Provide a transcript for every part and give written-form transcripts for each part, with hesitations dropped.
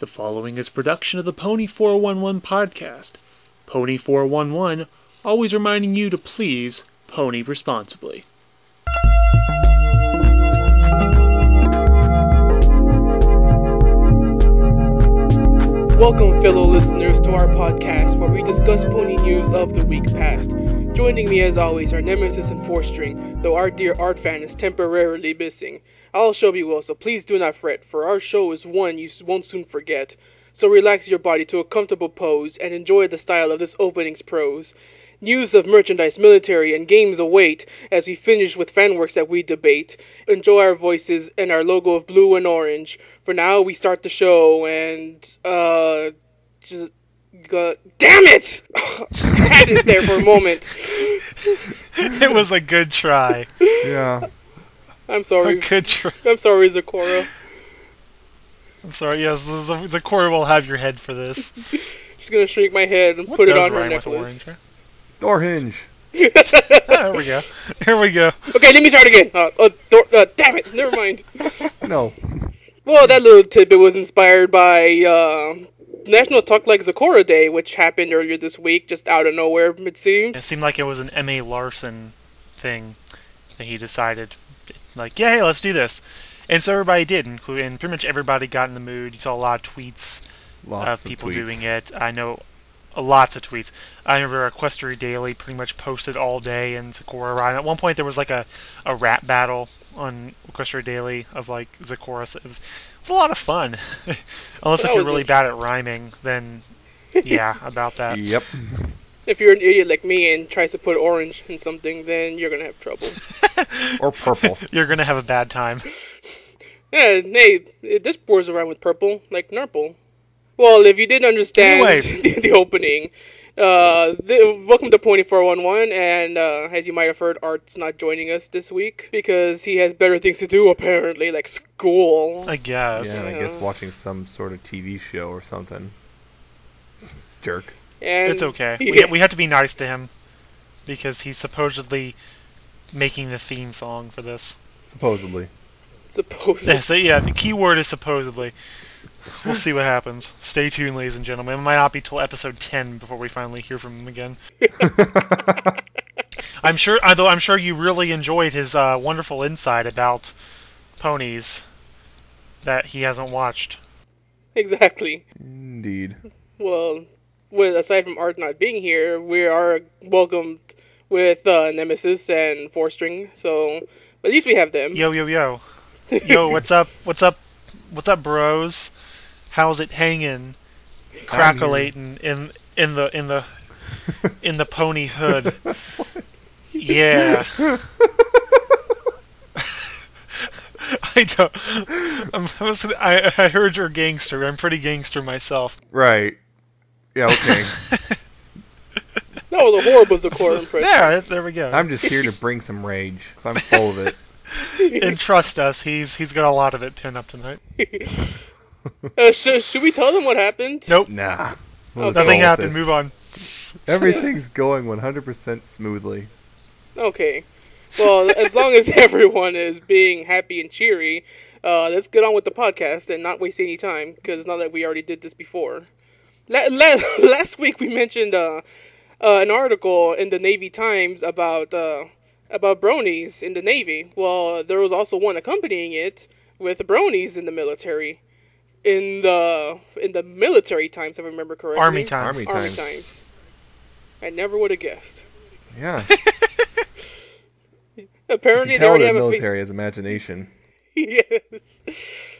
The following is a production of the Pony411 podcast. Pony411, always reminding you to please pony responsibly. Welcome, fellow listeners, to our podcast where we discuss pony news of the week past. Joining me as always are Nemesis and 4-String, though our dear Artfan is temporarily missing. All shall be well, so please do not fret, for our show is one you won't soon forget. So relax your body to a comfortable pose and enjoy the style of this opening's prose. News of merchandise, military, and games await as we finish with fanworks that we debate. Enjoy our voices and our logo of blue and orange. For now, we start the show and, damn it! I had it there for a moment. It was a good try. Yeah. I'm sorry. A good try. I'm sorry, Zecora. I'm sorry, yes, Zecora will have your head for this. She's gonna shrink my head and put it on her necklace. Door hinge. There we go. Here we go. Okay, let me start again. Damn it, never mind. No. Well, that little tidbit was inspired by National Talk Like Zecora Day, which happened earlier this week, just out of nowhere, it seems. It seemed like it was an M.A. Larson thing that he decided, like, yeah, hey, let's do this. And so everybody did, and pretty much everybody got in the mood. You saw a lot of tweets of people doing it. I know lots of tweets. I remember Equestria Daily pretty much posted all day in Zecora. At one point there was like a rap battle on Equestria Daily of like Zecora. So it was a lot of fun. Unless if you're really bad at rhyming, then yeah, about that. Yep. If you're an idiot like me and tries to put orange in something, then you're going to have trouble. Or purple. You're going to have a bad time. Yeah, hey, this pours around with purple, like Nurple. Well, if you didn't understand the opening, welcome to Pony411, and as you might have heard, Art's not joining us this week because he has better things to do, apparently, like school. I guess. Yeah, I guess watching some sort of TV show or something. Jerk. And it's okay. Yes. We have to be nice to him because he's supposedly making the theme song for this. Supposedly. Supposedly. So yeah, the key word is supposedly. We'll see what happens. Stay tuned, ladies and gentlemen. It might not be till episode 10 before we finally hear from him again. I'm sure you really enjoyed his wonderful insight about ponies that he hasn't watched. Exactly. Indeed. Well, aside from Art not being here, we are welcomed with Nemesis and 4-String, so at least we have them. Yo, yo, yo. Yo, what's up? What's up? What's up, bros? How's it hanging? Crackulating in the pony hood. Yeah. I heard you're a gangster. I'm pretty gangster myself. Right. Yeah, okay. That was a horrible Zecora impression. Yeah, there we go. I'm just here to bring some rage, because I'm full of it. And trust us, he's got a lot of it pinned up tonight. Should we tell them what happened? Nope. Nah. Nothing happened. Move on. Everything's going 100% smoothly. Okay. Well, as long as everyone is being happy and cheery, let's get on with the podcast and not waste any time, because it's not that we already did this before. Last week we mentioned an article in the Navy Times about bronies in the Navy. Well, there was also one accompanying it with bronies in the military. In the military times, if I remember correctly. Army times. Army times. I never would have guessed. Yeah. Apparently, they already have a military has imagination. Yes.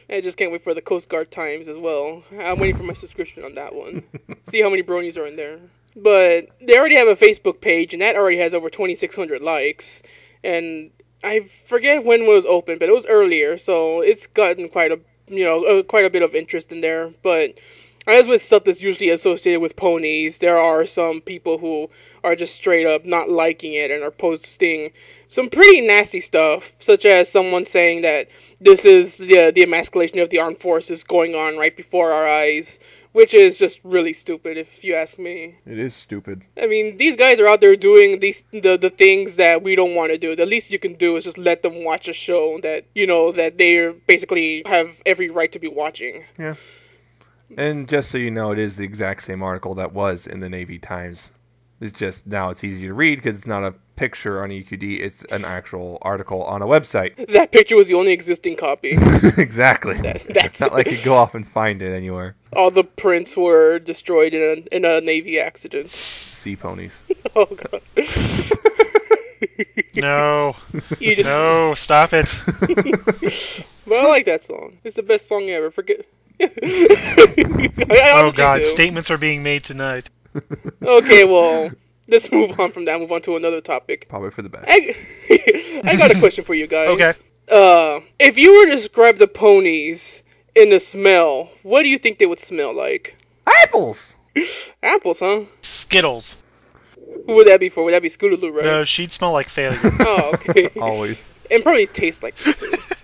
I just can't wait for the Coast Guard Times as well. I'm waiting for my subscription on that one. See how many bronies are in there. But they already have a Facebook page, and that already has over 2,600 likes. And I forget when it was open, but it was earlier, so it's gotten quite a bit of interest in there. But as with stuff that's usually associated with ponies, there are some people who are just straight up not liking it and are posting some pretty nasty stuff, such as someone saying that this is the emasculation of the armed forces going on right before our eyes, which is just really stupid, if you ask me. It is stupid. I mean, these guys are out there doing the things that we don't want to do. The least you can do is just let them watch a show that, that they basically have every right to be watching. Yeah. And just so you know, it is the exact same article that was in the Navy Times. It's just now it's easy to read because it's not a picture on EQD. It's an actual article on a website. That picture was the only existing copy. Exactly. That's it's not like you go off and find it anywhere. All the prints were destroyed in a Navy accident. Sea ponies. Oh, God. No. Just... No, stop it. But I like that song. It's the best song ever. Forget. Oh, God. Statements are being made tonight. Okay, well, let's move on from that. Move on to another topic. Probably for the best. I got a question for you guys. Okay. If you were to describe the ponies in the smell, what do you think they would smell like? Apples! Apples, huh? Skittles. Who would that be for? Would that be Scootaloo, right? No, she'd smell like failure. Oh, okay. Always. And probably taste like this.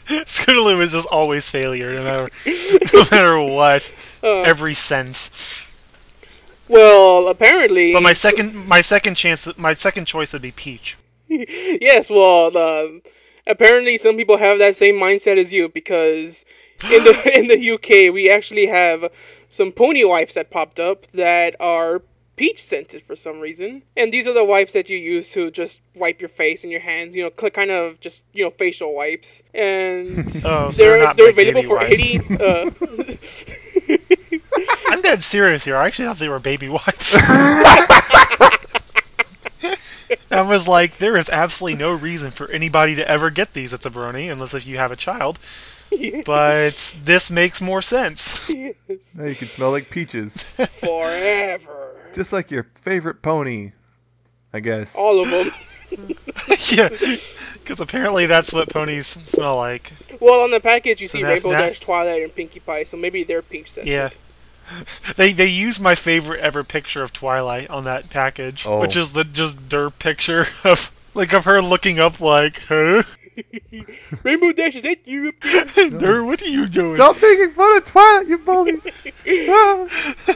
Scootaloo is just always failure, no matter what. Every sense. Well, apparently. But my second choice would be peach. Yes, well, apparently some people have that same mindset as you because in the UK we actually have some pony wipes that popped up that are peach scented for some reason, and these are the wipes that you use to just wipe your face and your hands, kind of just facial wipes, and they're available for 80. I'm dead serious here. I actually thought they were baby wipes. I was like, there is absolutely no reason for anybody to ever get these at a Brony, unless if you have a child. But this makes more sense. Yes. Now you can smell like peaches. Forever. Just like your favorite pony, I guess. All of them. Yeah, because apparently that's what ponies smell like. Well, on the package you see Rainbow Dash, Twilight, and Pinkie Pie, so maybe they're peach scented. Yeah. They used my favorite ever picture of Twilight on that package, which is the just derp picture of her looking up like, huh? Rainbow Dash, is that you? No, what are you doing? Stop making fun of Twilight, you bullies! We're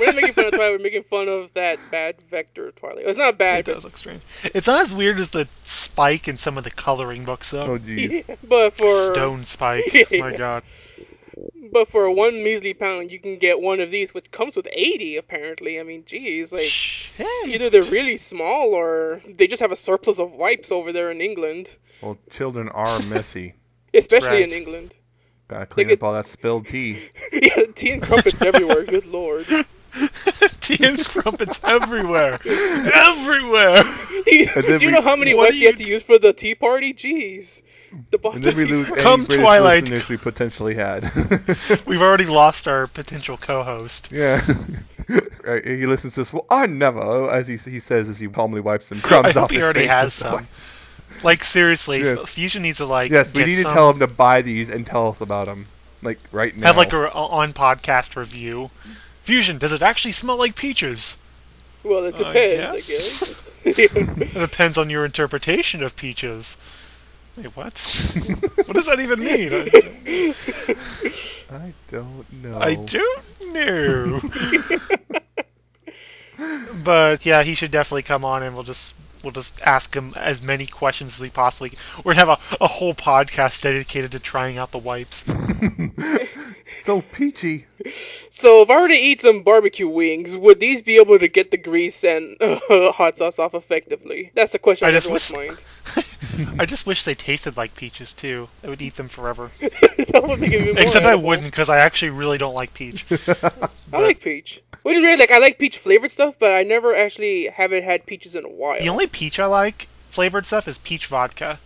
not making fun of Twilight, we're making fun of that bad vector Twilight. It's not bad. It does look strange. It's not as weird as the spike in some of the coloring books, though. Oh, jeez. Yeah, but for Stone spike. My God. But for one measly pound, you can get one of these, which comes with 80, apparently. I mean, geez, either they're really small or they just have a surplus of wipes over there in England. Well, children are messy. Especially in England. Gotta clean up all that spilled tea. Yeah, tea and crumpets everywhere, good lord. Tea and crumpets everywhere. Everywhere! Do you know how many wipes you have to use for the tea party? Jeez. The And then we lose any Come British Twilight. listeners we potentially had. We've already lost our potential co-host. Yeah. Right, he listens to this. Well, I never, as he says as he calmly wipes some crumbs I off hope he his already face has with some. Like, seriously, Yes. Fusion needs to, Yes, we get need to some. tell him to buy these and tell us about them. Like, right now. Have, a on-podcast review. Fusion, does it actually smell like peaches? Well, it depends, I guess. It depends on your interpretation of peaches. Wait, what? What does that even mean? I don't know. I don't know. But yeah, he should definitely come on, and we'll just ask him as many questions as we possibly. We're gonna have a whole podcast dedicated to trying out the wipes. So peachy. So if I were to eat some barbecue wings, would these be able to get the grease and hot sauce off effectively? That's the question on everyone's mind. I just wish they tasted like peaches too. I would eat them forever. That would make it even more Except I edible. wouldn't, because I actually really don't like peach. I like peach. Which is weird, I like peach flavored stuff, but I never actually haven't had peaches in a while. The only peach I like flavored stuff is peach vodka.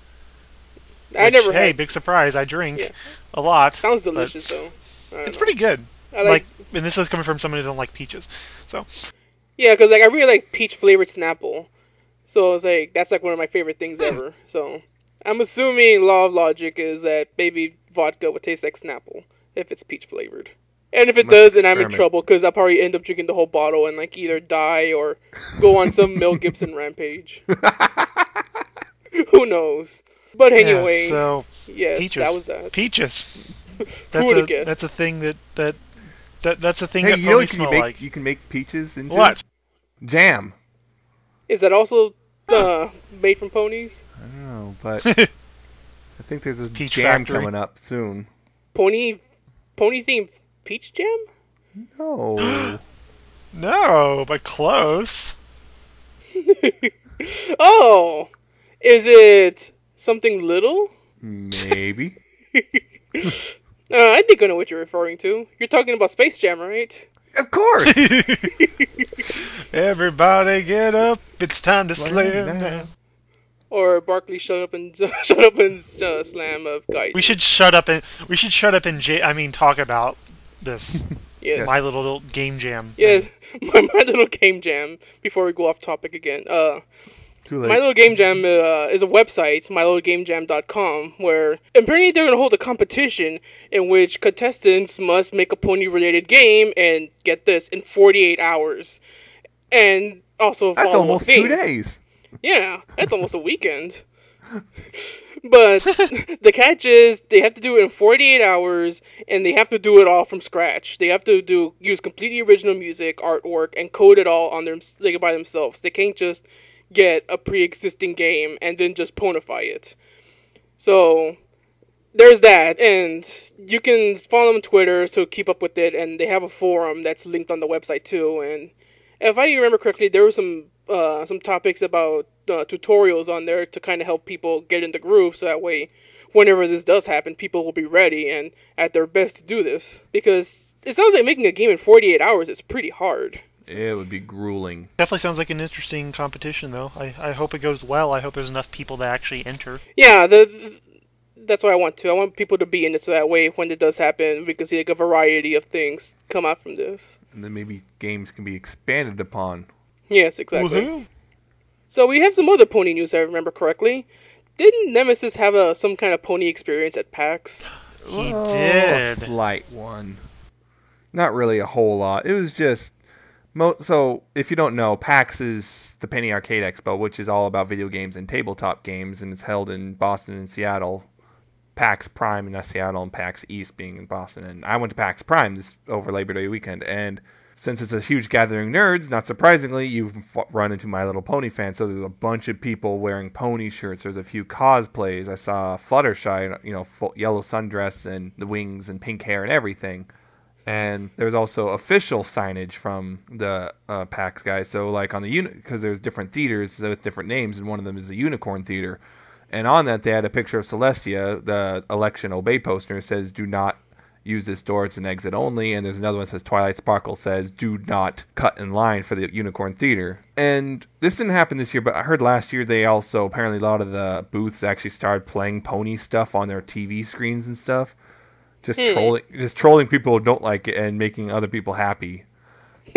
Hey, big surprise, I drink a lot. Sounds delicious though. It's pretty good. And this is coming from someone who doesn't like peaches. So yeah, because I really like peach flavored Snapple. So it's that's one of my favorite things ever. So I'm assuming law of logic is that maybe vodka would taste like Snapple if it's peach flavored. And if it does, then I'm in trouble because I'll probably end up drinking the whole bottle and either die or go on some Mel Gibson rampage. Who knows? But anyway, yes, peaches. that was that. Peaches. Who would have guessed? That's a thing that's a thing Hey, that you know ponies what smell like. you can make peaches into? What? Jam. Is that also made from ponies? I don't know, but I think there's a Peach jam factory. coming up soon. Pony themed peach jam? No. No, but close. Oh! Is it something little? Maybe. I think I know what you're referring to. You're talking about Space Jam, right? Of course. Everybody get up! It's time to slam now. Or Barkley shut up and slam of guys. We should shut up and talk about this. Yes. My little game jam. Yes, my little game jam. Before we go off topic again, Too late. My Little Game Jam is a website, mylittlegamejam.com, where apparently they're going to hold a competition in which contestants must make a pony-related game and, get this, in 48 hours. And also That's follow almost a theme. 2 days. Yeah, that's almost a weekend. But the catch is they have to do it in 48 hours, and they have to do it all from scratch. They have to use completely original music, artwork, and code it all on by themselves. They can't just get a pre-existing game and then just ponify it. So there's that, and you can follow them on Twitter to keep up with it, and they have a forum that's linked on the website too. And if I remember correctly, there were some topics about tutorials on there to kind of help people get in the groove, so that way whenever this does happen, people will be ready and at their best to do this, because it sounds like making a game in 48 hours is pretty hard. It would be grueling. Definitely sounds like an interesting competition, though. I hope it goes well. I hope there's enough people that actually enter. Yeah, that's what I want to. I want people to be in it, so that way when it does happen, we can see like a variety of things come out from this. And then maybe games can be expanded upon. Yes, exactly. Woohoo! So we have some other pony news, if I remember correctly. Didn't Nemesis have some kind of pony experience at PAX? He A did. slight one. Not really a whole lot. It was just... So, if you don't know, PAX is the Penny Arcade Expo, which is all about video games and tabletop games, and it's held in Boston and Seattle. PAX Prime in Seattle and PAX East being in Boston. And I went to PAX Prime this over Labor Day weekend, and since it's a huge gathering of nerds, not surprisingly, you've run into My Little Pony fans. So there's a bunch of people wearing pony shirts. There's a few cosplays. I saw Fluttershy, full yellow sundress and the wings and pink hair and everything. And there's also official signage from the PAX guys. So like on the because there's different theaters with different names, and one of them is the Unicorn Theater. And on that, they had a picture of Celestia. The election obey poster says, "Do not use this door, it's an exit only." And there's another one that says Twilight Sparkle says, "Do not cut in line for the Unicorn Theater." And this didn't happen this year, but I heard last year they also, apparently a lot of the booths actually started playing pony stuff on their TV screens and stuff. Just trolling people who don't like it and making other people happy.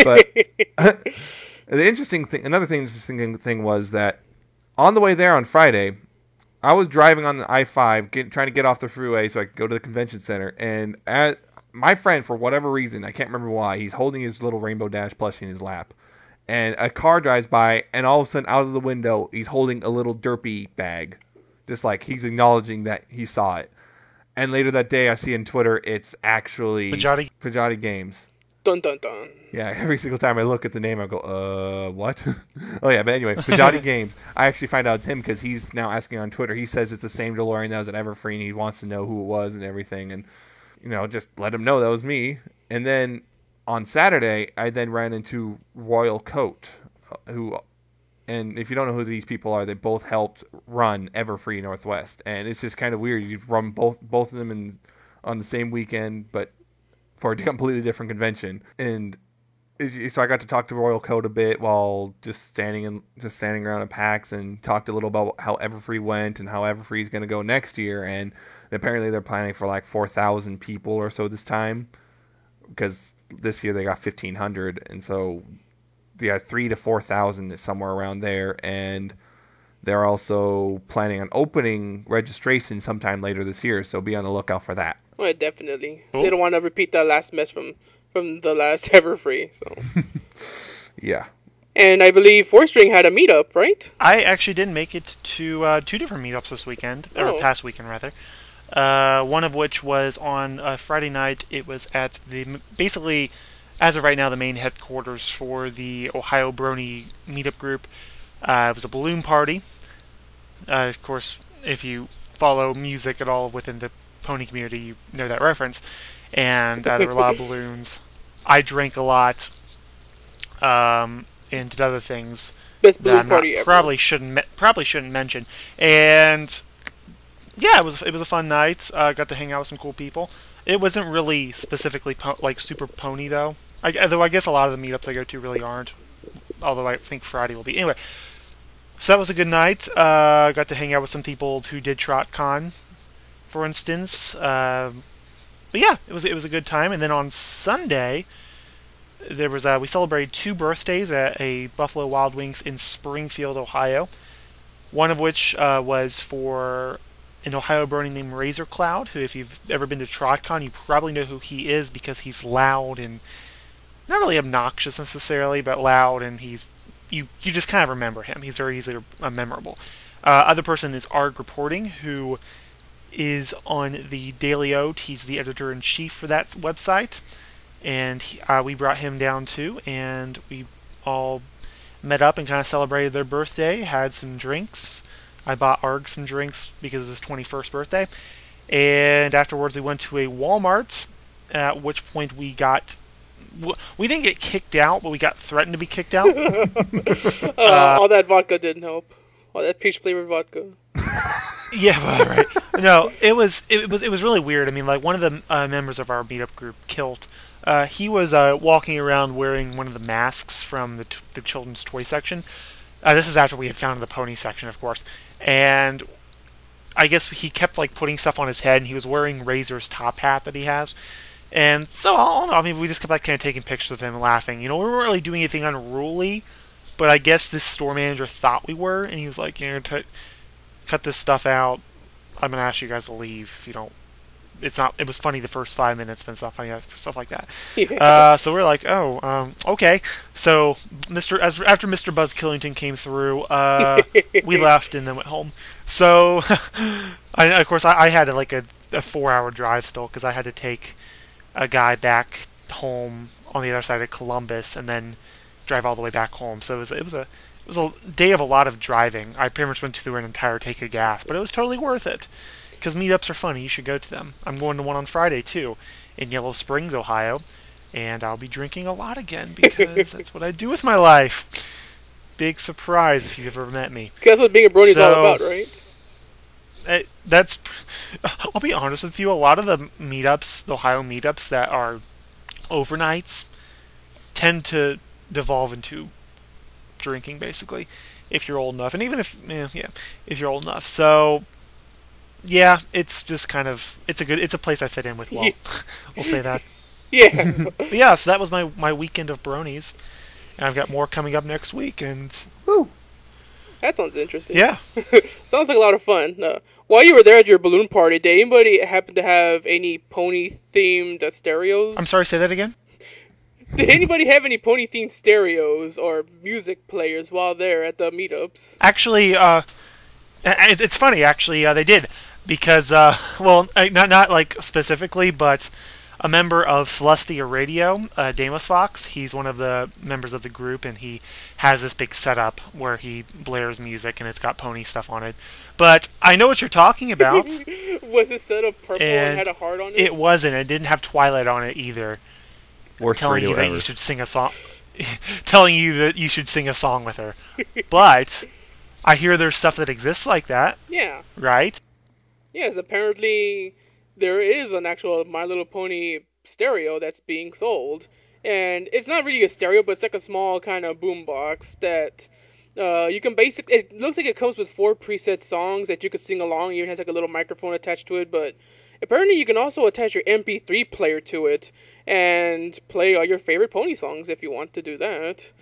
But the interesting thing, another interesting thing was that on the way there on Friday, I was driving on the I-5, trying to get off the freeway so I could go to the convention center, and my friend, for whatever reason, I can't remember why, he's holding his little Rainbow Dash plushie in his lap, and a car drives by, and all of a sudden, out of the window, he's holding a little derpy bag, just like he's acknowledging that he saw it. And later that day, I see on Twitter, it's actually Pajati Games. Dun dun dun. Yeah, every single time I look at the name, I go, what? Oh, yeah, but anyway, Pajati Games. I actually find out it's him because he's now asking on Twitter. He says it's the same DeLorean that was at Everfree, and he wants to know who it was and everything. And, just let him know that was me. And then on Saturday, I then ran into Royal Coat, and if you don't know who these people are, they both helped run Everfree Northwest. And it's just kind of weird. You run both of them on the same weekend, but for a completely different convention. And so I got to talk to Royal Coat a bit while just standing around at PAX, and talked a little about how Everfree went and how Everfree is going to go next year. And apparently they're planning for like 4,000 people or so this time, because this year they got 1,500, and so they got 3,000 to 4,000 somewhere around there. And they're also planning on opening registration sometime later this year, so be on the lookout for that. Well, definitely. Cool. They don't want to repeat that last mess from the last Everfree. So. Yeah. And I believe 4-String had a meetup, right? I actually did make it to 2 different meetups this weekend, or past weekend rather. One of which was on Friday night. It was at basically, as of right now, the main headquarters for the Ohio Brony meetup group. It was a balloon party. Of course, if you follow music at all within the pony community, you know that reference. And there were a lot of balloons. I drank a lot, and did other things Best that balloon party ever. probably shouldn't mention. And yeah, it was a fun night. Got to hang out with some cool people. It wasn't really specifically like super pony though. Though I guess a lot of the meetups I go to really aren't. Although I think Friday will be. Anyway, so that was a good night. Got to hang out with some people who did TrotCon, for instance. But yeah, it was a good time. And then on Sunday, there was we celebrated 2 birthdays at a Buffalo Wild Wings in Springfield, Ohio. One of which was for an Ohio brony named Razor Cloud, who, if you've ever been to TrotCon, you probably know who he is because he's loud and not really obnoxious necessarily, but loud, and you just kind of remember him. He's very easily memorable. Other person is Arg Reporting, who is on the Daily Oat. He's the editor-in-chief for that website, and we brought him down too, and we all met up and kind of celebrated their birthday, had some drinks. I bought Arg some drinks because it was his 21st birthday, and afterwards we went to a Walmart, at which point we didn't get kicked out, but we got threatened to be kicked out. All that vodka didn't help. All that peach-flavored vodka. Yeah, well, right. No, it was really weird. I mean, like, one of the members of our meetup group, Kilt, he was walking around wearing one of the masks from the children's toy section. This is after we had found the pony section, of course. And I guess he kept like putting stuff on his head, and he was wearing Razor's top hat that he has. And so, I don't know, I mean, we just kept like kind of taking pictures of him and laughing. You know, we weren't really doing anything unruly, but I guess this store manager thought we were, and he was like, you know, cut this stuff out. I'm going to ask you guys to leave if you don't. It was funny the first 5 minutes, but it's not funny stuff like that. Yeah. So we're like, okay. So after Mr. Buzz Killington came through, we left and then went home. So, of course, I had like a 4-hour drive still because I had to take a guy back home on the other side of Columbus and then drive all the way back home. So it was a day of a lot of driving. I pretty much went through an entire tank of gas, but it was totally worth it. Because meetups are funny, you should go to them. I'm going to one on Friday, too, in Yellow Springs, Ohio. And I'll be drinking a lot again, because that's what I do with my life. Big surprise if you've ever met me. That's what being a brony is all about, right? I'll be honest with you, a lot of the meetups, the Ohio meetups that are overnights, tend to devolve into drinking, basically, if you're old enough. And even if you're old enough. So... yeah, it's just kind of it's a place I fit in with well. We'll say that. Yeah. But yeah, so that was my weekend of bronies. And I've got more coming up next week, and woo. That sounds interesting. Yeah. Sounds like a lot of fun. While you were there at your balloon party, did anybody happen to have any pony-themed stereos? I'm sorry, say that again? Did anybody have any pony-themed stereos or music players while there at the meetups? Actually, it's funny, actually, they did. Because, not like specifically, but a member of Celestia Radio, Deimos Fox, he's one of the members of the group, and he has this big setup where he blares music, and it's got pony stuff on it. But I know what you're talking about. Was it set up purple and had a heart on it? It wasn't. It didn't have Twilight on it either. Worst telling radio you that ever. you should sing a song. Telling you that you should sing a song with her. But I hear there's stuff that exists like that. Yeah. Right? Yes, apparently there is an actual My Little Pony stereo that's being sold. And it's not really a stereo, but it's like a small kind of boombox that you can basically... It looks like it comes with 4 preset songs that you can sing along. It even has like a little microphone attached to it, but apparently you can also attach your MP3 player to it and play all your favorite pony songs if you want to do that.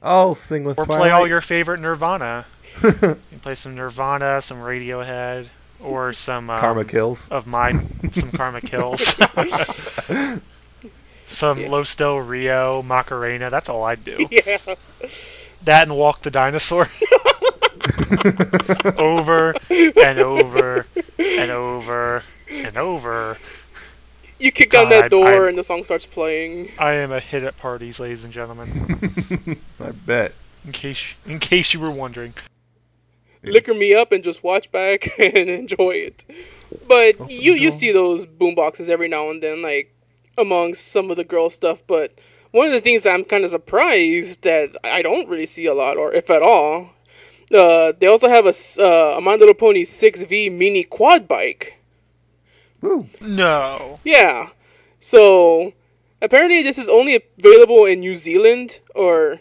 I'll sing with Or Twilight. play all your favorite Nirvana. You can play some Nirvana, some Radiohead, or some... Karma Kills. Some Karma Kills. Some Los Del Rio, Macarena. That's all I'd do. Yeah. That and Walk the Dinosaur. Over and over and over and over. You kick down that door and the song starts playing. I am a hit at parties, ladies and gentlemen. I bet. In case you were wondering. Liquor me up and just watch back and enjoy it. But you see those boomboxes every now and then. Like, amongst some of the girl stuff, but one of the things that I'm kind of surprised that I don't really see a lot, or if at all, they also have a My Little Pony 6V mini quad bike. Woo. No. Yeah. So, apparently this is only available in New Zealand, or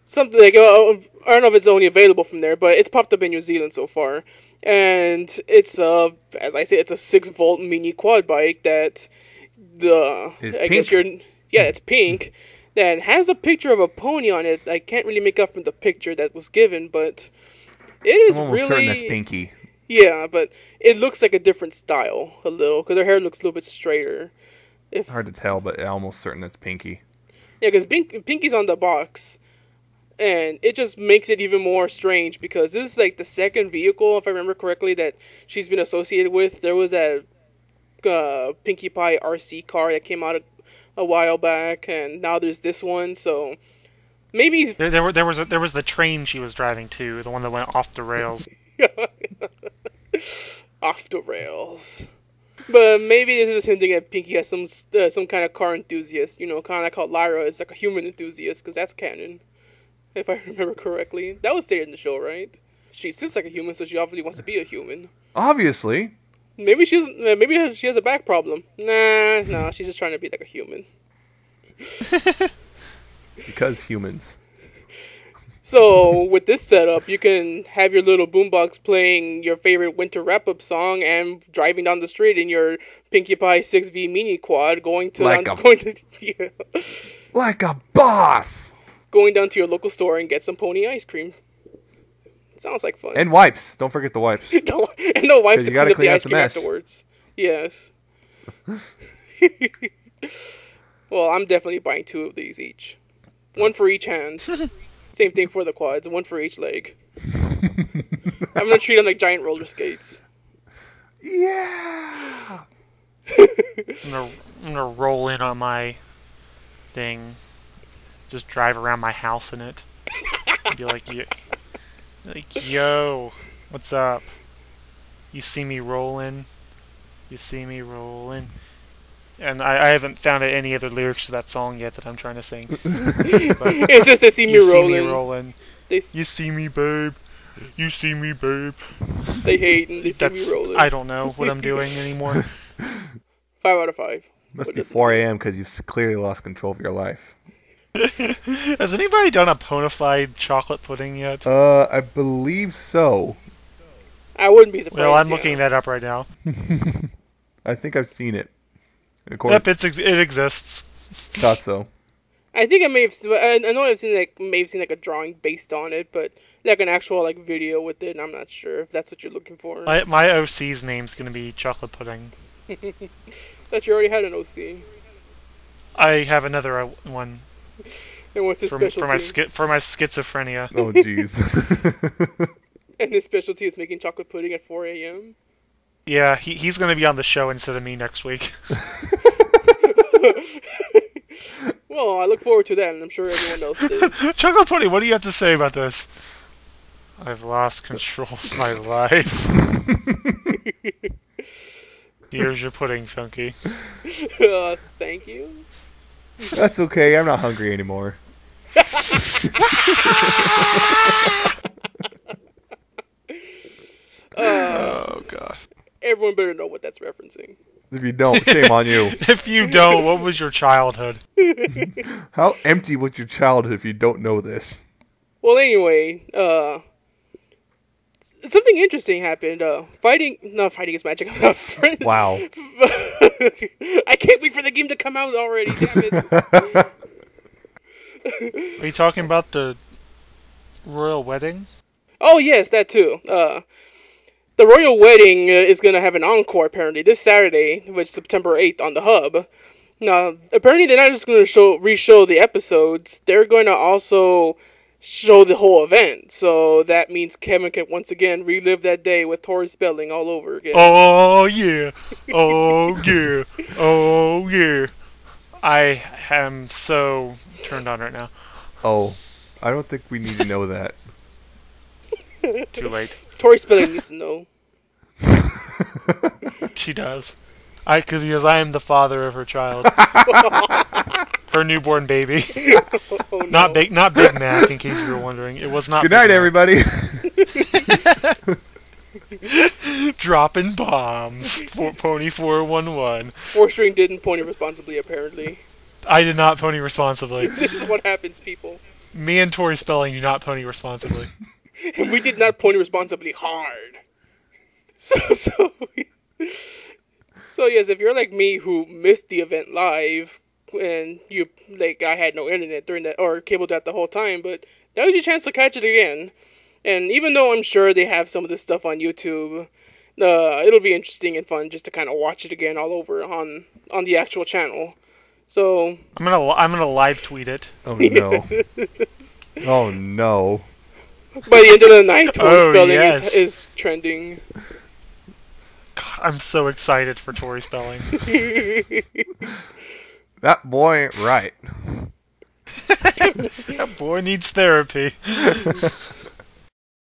something like, I don't know if it's only available from there, but it's popped up in New Zealand so far. And it's, as I say, it's a 6-volt mini quad bike that it's pink, that has a picture of a pony on it. I can't really make out from the picture that was given, but it is I'm almost certain that's Pinky. Yeah, but it looks like a different style a little, because her hair looks a little bit straighter. Hard to tell, but I'm almost certain that's Pinky. Yeah, because Pinky's on the box, and it just makes it even more strange, because this is like the second vehicle, if I remember correctly, that she's been associated with. There was that Pinkie Pie RC car that came out a while back, and now there's this one, so maybe there was the train she was driving to, the one that went off the rails. Off the rails. But maybe this is hinting at Pinky as some kind of car enthusiast, kind of like how Lyra is like a human enthusiast, because that's canon, if I remember correctly. That was stated in the show, right? She sits like a human, so she obviously wants to be a human. Obviously. Maybe she has a back problem. No, she's just trying to be like a human. Because humans. So, with this setup, you can have your little boombox playing your favorite winter wrap-up song and driving down the street in your Pinkie Pie 6V mini quad like a boss! Going down to your local store and get some pony ice cream. Sounds like fun. And wipes. Don't forget the wipes. And the wipes to clean up the ice cream mess. afterwards. Yes. Well, I'm definitely buying 2 of these each. 1 for each hand. Same thing for the quads. 1 for each leg. I'm going to treat them like giant roller skates. Yeah! I'm gonna roll in on my thing. Just drive around my house in it. Be like, yo, what's up? You see me rolling? You see me rolling? And I haven't found any other lyrics to that song yet that I'm trying to sing. But it's just they see me rolling. You see me rolling. You see me, babe. You see me, babe. They hate and they see me rolling. I don't know what I'm doing anymore. 5 out of 5. Must be 4 a.m. because you've clearly lost control of your life. Has anybody done a ponified chocolate pudding yet? I believe so. I wouldn't be surprised. Well, I'm looking that up right now. I think I've seen it. Yep, it exists. Thought so. I think I may have. I know I've seen like a drawing based on it, but like an actual like video with it. And I'm not sure if that's what you're looking for. My OC's name's gonna be chocolate pudding. Thought you already had an OC. I have another one. And what's his specialty? For my schizophrenia. Oh jeez. And his specialty is making chocolate pudding at 4 a.m. Yeah, he's going to be on the show instead of me next week. Well, I look forward to that, and I'm sure everyone else does. Chocolate pudding, what do you have to say about this? I've lost control of my life. Here's your pudding, Funky. Thank you. That's okay, I'm not hungry anymore. Oh, God. Everyone better know what that's referencing. If you don't, shame on you. If you don't, what was your childhood? How empty was your childhood if you don't know this? Well, anyway, something interesting happened. Fighting is magic. Wow. I can't wait for the game to come out already, damn it. Are you talking about the royal wedding? Oh, yes, that too. The royal wedding is going to have an encore, apparently, this Saturday, which is September 8th, on the Hub. Now, apparently they're not just going to re-show the episodes, they're going to also show the whole event. So that means Kevin can once again relive that day with Tori Spelling all over again. Oh, yeah. Oh, yeah. Oh, yeah. I am so turned on right now. Oh, I don't think we need to know that. Too late. Tori Spelling needs to know. She does. Because I am the father of her child. Her newborn baby. Oh, no. Not Big Mac, in case you were wondering. It was not. Good night, everybody. Dropping bombs for Pony411. 4-string didn't pony responsibly, apparently. I did not pony responsibly. This is what happens, people. Me and Tori Spelling do not pony responsibly. And we did not pony responsibly hard. So yes, if you're like me who missed the event live, and I had no internet during that, or cable that the whole time, but that was your chance to catch it again. And even though I'm sure they have some of this stuff on YouTube, it'll be interesting and fun just to kind of watch it again all over on the actual channel. So I'm gonna live tweet it. Oh no! Oh no! By the end of the night, Tori Spelling yes. is trending. God, I'm so excited for Tori Spelling. That boy ain't right. That boy needs therapy.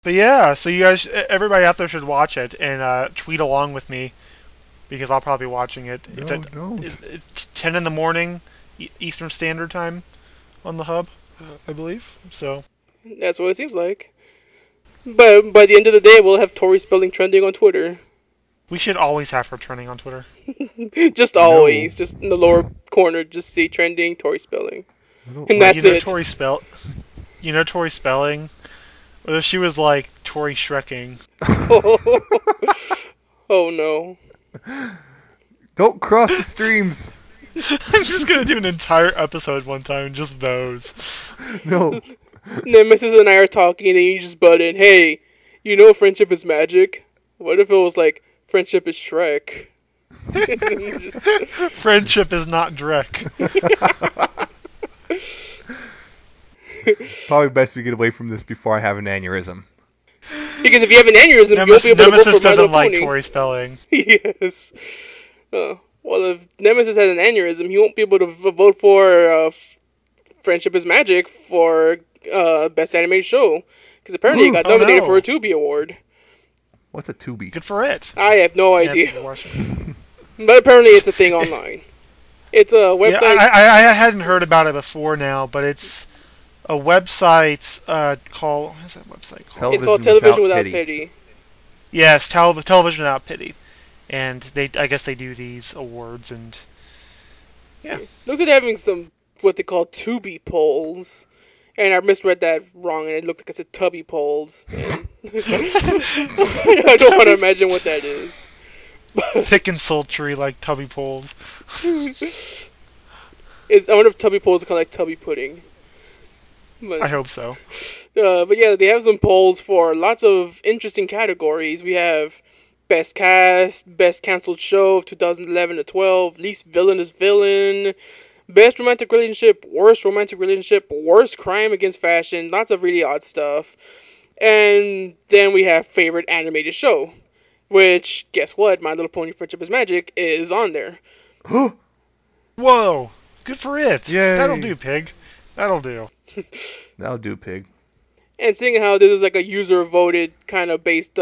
But yeah, so you guys, everybody out there should watch it and tweet along with me, because I'll probably be watching it. It's 10 in the morning Eastern Standard Time on the hub, I believe. So that's what it seems like. But by the end of the day, we'll have Tori Spelling trending on Twitter. We should always have her trending on Twitter. Just always, just in the lower corner, just see trending Tori Spelling, and that's it. You know Tori Spelling. What if she was like Tori Shrekking? Oh no! Don't cross the streams. I'm just gonna do an entire episode one time, just those. No. Nemesis and I are talking, and then you just butt in. Hey, you know friendship is magic. What if it was like friendship is Shrek? Friendship is not Drek. Probably best we get away from this before I have an aneurysm. Because if you have an aneurysm, you'll be able to Nemesis vote for My Little doesn't like Pony. Tori Spelling. Yes. Well, if Nemesis has an aneurysm, he won't be able to vote for Friendship is Magic for Best Animated Show. Because apparently he got nominated for a Tubi Award. What's a Tubi? Good for it. I have no idea. But apparently it's a thing online. It's a website. Yeah, I hadn't heard about it before now, but it's a website called... What is that website called? It's called Television Without Pity. Yes, Television Without Pity. And I guess they do these awards, and yeah. Looks like they're having some what they call Tubi polls, and I misread that wrong, and it looked like it's a Tubby polls. And I don't want to imagine what that is. Thick and sultry like Tubby polls. I wonder if Tubby polls are kind of like Tubby pudding. But, I hope so. But yeah, they have some polls for lots of interesting categories. We have Best Cast, Best Cancelled Show of 2011 to 12, Least Villainous Villain, Best Romantic Relationship, Worst Romantic Relationship, Worst Crime Against Fashion, lots of really odd stuff. And then we have Favorite Animated Show, which, guess what, My Little Pony Friendship is Magic is on there. Whoa! Good for it! Yay. That'll do, Pig. That'll do. That'll do, Pig. And seeing how this is like a user-voted kind of based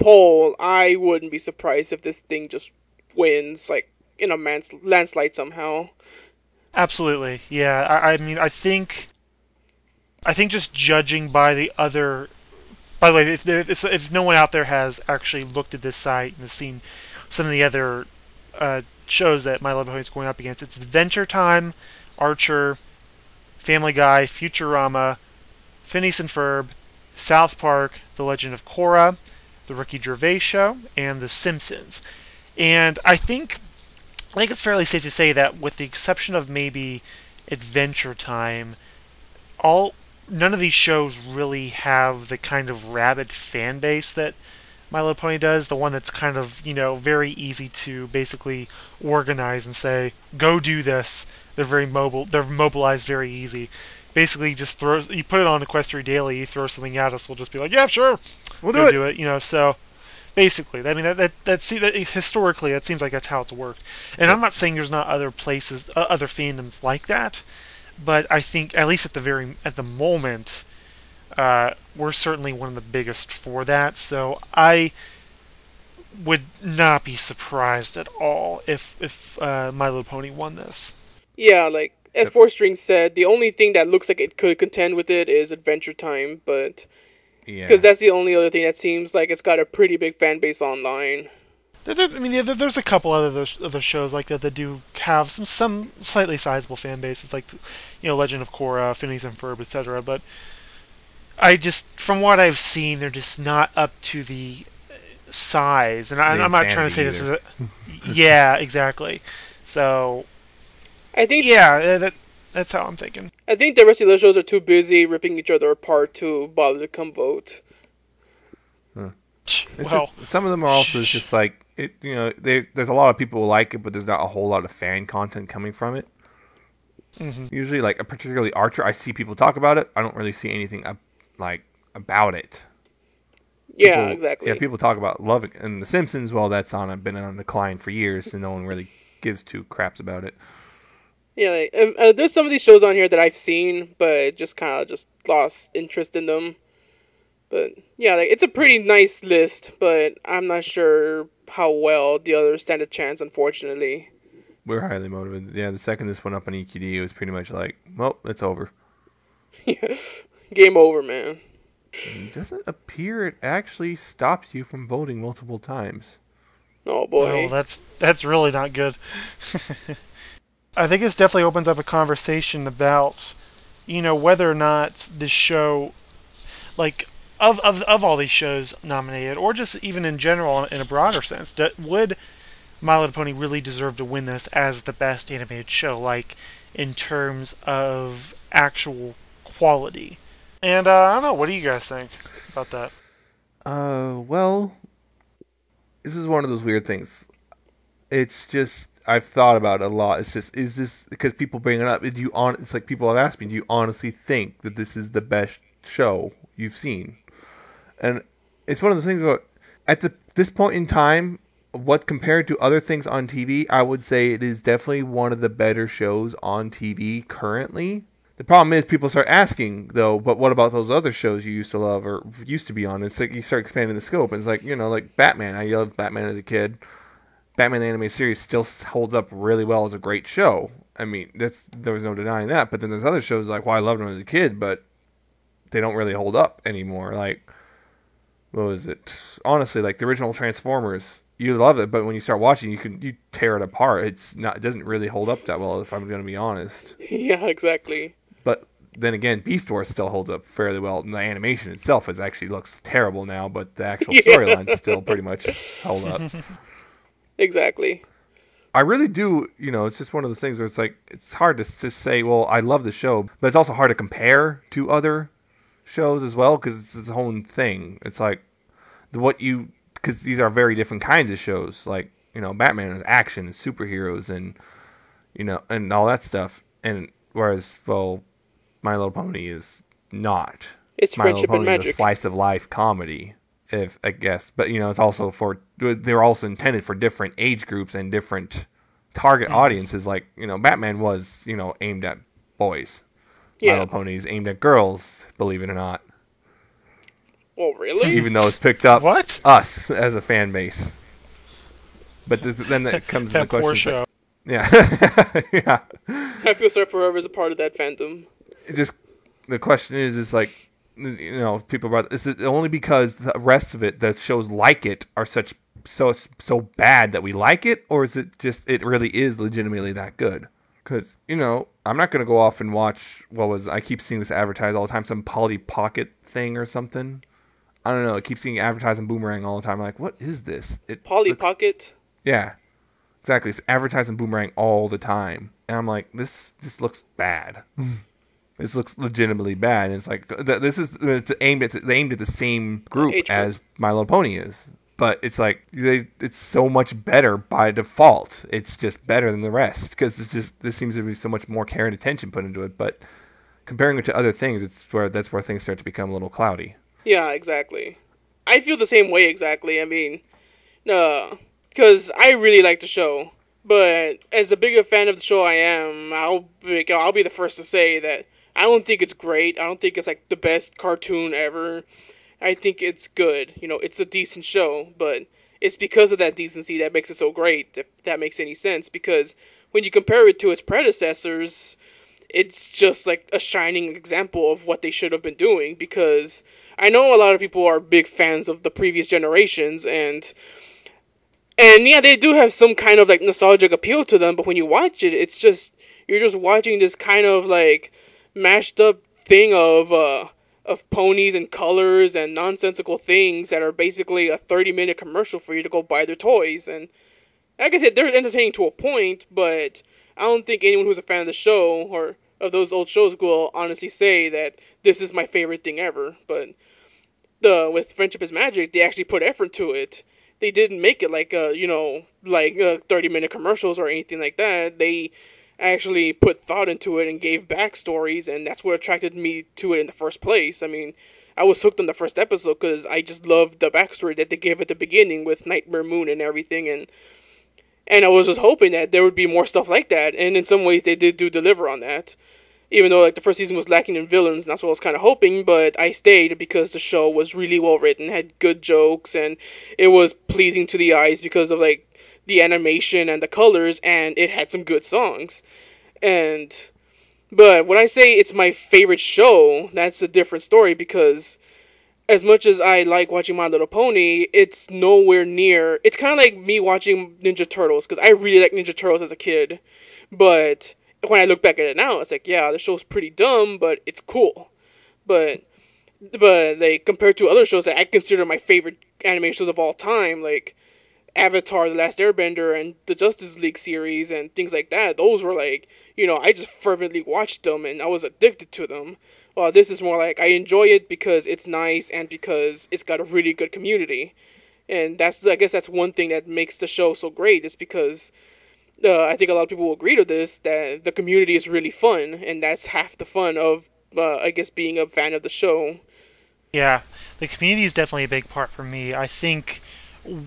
poll, I wouldn't be surprised if this thing just wins, like, in a landslide somehow. Absolutely, yeah. I mean, I think just judging by the other... By the way, if no one out there has actually looked at this site and has seen some of the other shows that My Little Pony is going up against, it's Adventure Time, Archer, Family Guy, Futurama, Phineas and Ferb, South Park, The Legend of Korra, The Ricky Gervais Show, and The Simpsons. And I think it's fairly safe to say that with the exception of maybe Adventure Time, none of these shows really have the kind of rabid fan base that My Little Pony does. The one that's kind of, very easy to basically organize and say, go do this. They're very mobile. They're mobilized very easy. Basically, just you put it on Equestria Daily, you throw something at us, we'll just be like, yeah, sure, we'll do it. So basically, I mean, that historically, it seems like that's how it's worked. And I'm not saying there's not other places, other fandoms like that, but I think at least at the moment, we're certainly one of the biggest for that. So would not be surprised at all if My Little Pony won this. Yeah, like, as Four String said, the only thing that looks like it could contend with it is Adventure Time, but... Because that's the only other thing that seems like it's got a pretty big fan base online. There's a couple other shows like that do have some slightly sizable fan bases, like, Legend of Korra, Phineas and Ferb, etc. But from what I've seen, they're just not up to the size. And I'm not trying to say this is yeah, exactly. So, I think that's how I'm thinking. I think the rest of the shows are too busy ripping each other apart to bother to come vote. Well, some of them are also just like it. There's a lot of people who like it, but there's not a whole lot of fan content coming from it. Mm-hmm. Usually, like particularly Archer, I see people talk about it. I don't really see anything about it. Yeah, exactly. Yeah, people talk about loving and The Simpsons. Well, that's been on decline for years, and no one really gives two craps about it. Yeah, there's some of these shows on here that I've seen, but just kind of just lost interest in them. But yeah, it's a pretty nice list, but I'm not sure how well the others stand a chance, unfortunately. We're highly motivated. Yeah, the second this went up on EQD, it was pretty much like, well, it's over. Yeah, game over, man. It doesn't appear it actually stops you from voting multiple times. Oh boy. Well, that's really not good. I think this definitely opens up a conversation about, whether or not this show, like, of all these shows nominated, or just even in general, in a broader sense, would My Little Pony really deserve to win this as the best animated show, like, in terms of actual quality? And, I don't know, what do you guys think about that? Well, this is one of those weird things. It's just, I've thought about it a lot. It's just, is this, because people bring it up, it's like people have asked me, do you honestly think that this is the best show you've seen? And it's one of those things where, at this point in time, what compared to other things on TV, I would say it is definitely one of the better shows on TV currently. The problem is people start asking, though, but what about those other shows you used to love or used to be on? It's like you start expanding the scope. And it's like, like Batman. I loved Batman as a kid. Batman the Animated Series still holds up really well as a great show. I mean, there was no denying that. But then there's other shows like, well, I loved them as a kid, but they don't really hold up anymore. Like, what was it? Honestly, like the original Transformers, you love it, but when you start watching, you tear it apart. It doesn't really hold up that well, if I'm going to be honest. Yeah, exactly. But then again, Beast Wars still holds up fairly well. And the animation itself actually looks terrible now, but the actual storylines still pretty much hold up. Exactly. I really do, it's just one of those things where it's like, it's hard to say, well, I love the show, but it's also hard to compare to other shows as well, because it's its own thing. It's like, because these are very different kinds of shows. Like, Batman is action and superheroes and, and all that stuff. And whereas, well, My Little Pony is not. It's My friendship Little Pony and magic. Is a slice of life comedy, I guess. But, it's also they're also intended for different age groups and different target audiences. Like, Batman was, aimed at boys. My Little Pony is aimed at girls, believe it or not. Oh, really? Even though it's picked up us as a fan base. But then that comes to the question. Show. Yeah. Yeah. I feel sorry for whoever's a part of that fandom. The question is like, people about, is it only because the rest of it, the shows like it, are so bad that we like it, or is it just it really is legitimately that good? Because, I'm not going to go off and watch, I keep seeing this advertised all the time, some Polly Pocket thing or something. I don't know, I keep seeing advertised on Boomerang all the time. I'm like, what is this? Polly Pocket? Yeah, exactly. It's advertised on Boomerang all the time. And I'm like, this looks bad. This looks legitimately bad. And it's like, it's aimed at the same group as My Little Pony is. But it's like, it's so much better by default. It's just better than the rest. Because there seems to be so much more care and attention put into it. But comparing it to other things, that's where things start to become a little cloudy. Yeah, exactly. I feel the same way, exactly. I mean, because I really like the show. But as a bigger fan of the show I am, I'll be the first to say that I don't think it's great. I don't think it's like the best cartoon ever. I think it's good. It's a decent show, but it's because of that decency that makes it so great, if that makes any sense, because when you compare it to its predecessors, it's just like a shining example of what they should have been doing, because I know a lot of people are big fans of the previous generations, and yeah, they do have some kind of like nostalgic appeal to them, but when you watch it, it's just, you're just watching this kind of like mashed up thing of ponies and colors and nonsensical things that are basically a 30-minute commercial for you to go buy their toys. And like I said, they're entertaining to a point, but I don't think anyone who's a fan of the show or of those old shows will honestly say that this is my favorite thing ever. But with Friendship is Magic, they actually put effort to it. They didn't make it like 30-minute commercials or anything like that. They actually put thought into it and gave backstories, and that's what attracted me to it in the first place. I mean, I was hooked on the first episode because I just loved the backstory that they gave at the beginning with Nightmare Moon and everything, and I was just hoping that there would be more stuff like that, and in some ways they did deliver on that. Even though like the first season was lacking in villains, and that's what I was kind of hoping, but I stayed because the show was really well written, had good jokes, and it was pleasing to the eyes because of like the animation and the colors, and it had some good songs. But when I say it's my favorite show, that's a different story, because as much as I like watching My Little Pony, it's nowhere near, it's kind of like me watching Ninja Turtles, because I really liked Ninja Turtles as a kid, but when I look back at it now, it's like, yeah, the show's pretty dumb, but it's cool. But like, compared to other shows that I consider my favorite anime shows of all time, like Avatar, The Last Airbender, and the Justice League series, and things like that, those were like, I just fervently watched them, and I was addicted to them. Well, this is more like, I enjoy it because it's nice, and because it's got a really good community. And I guess that's one thing that makes the show so great, is because I think a lot of people will agree to this, that the community is really fun, and that's half the fun of, I guess, being a fan of the show. Yeah, the community is definitely a big part for me. I think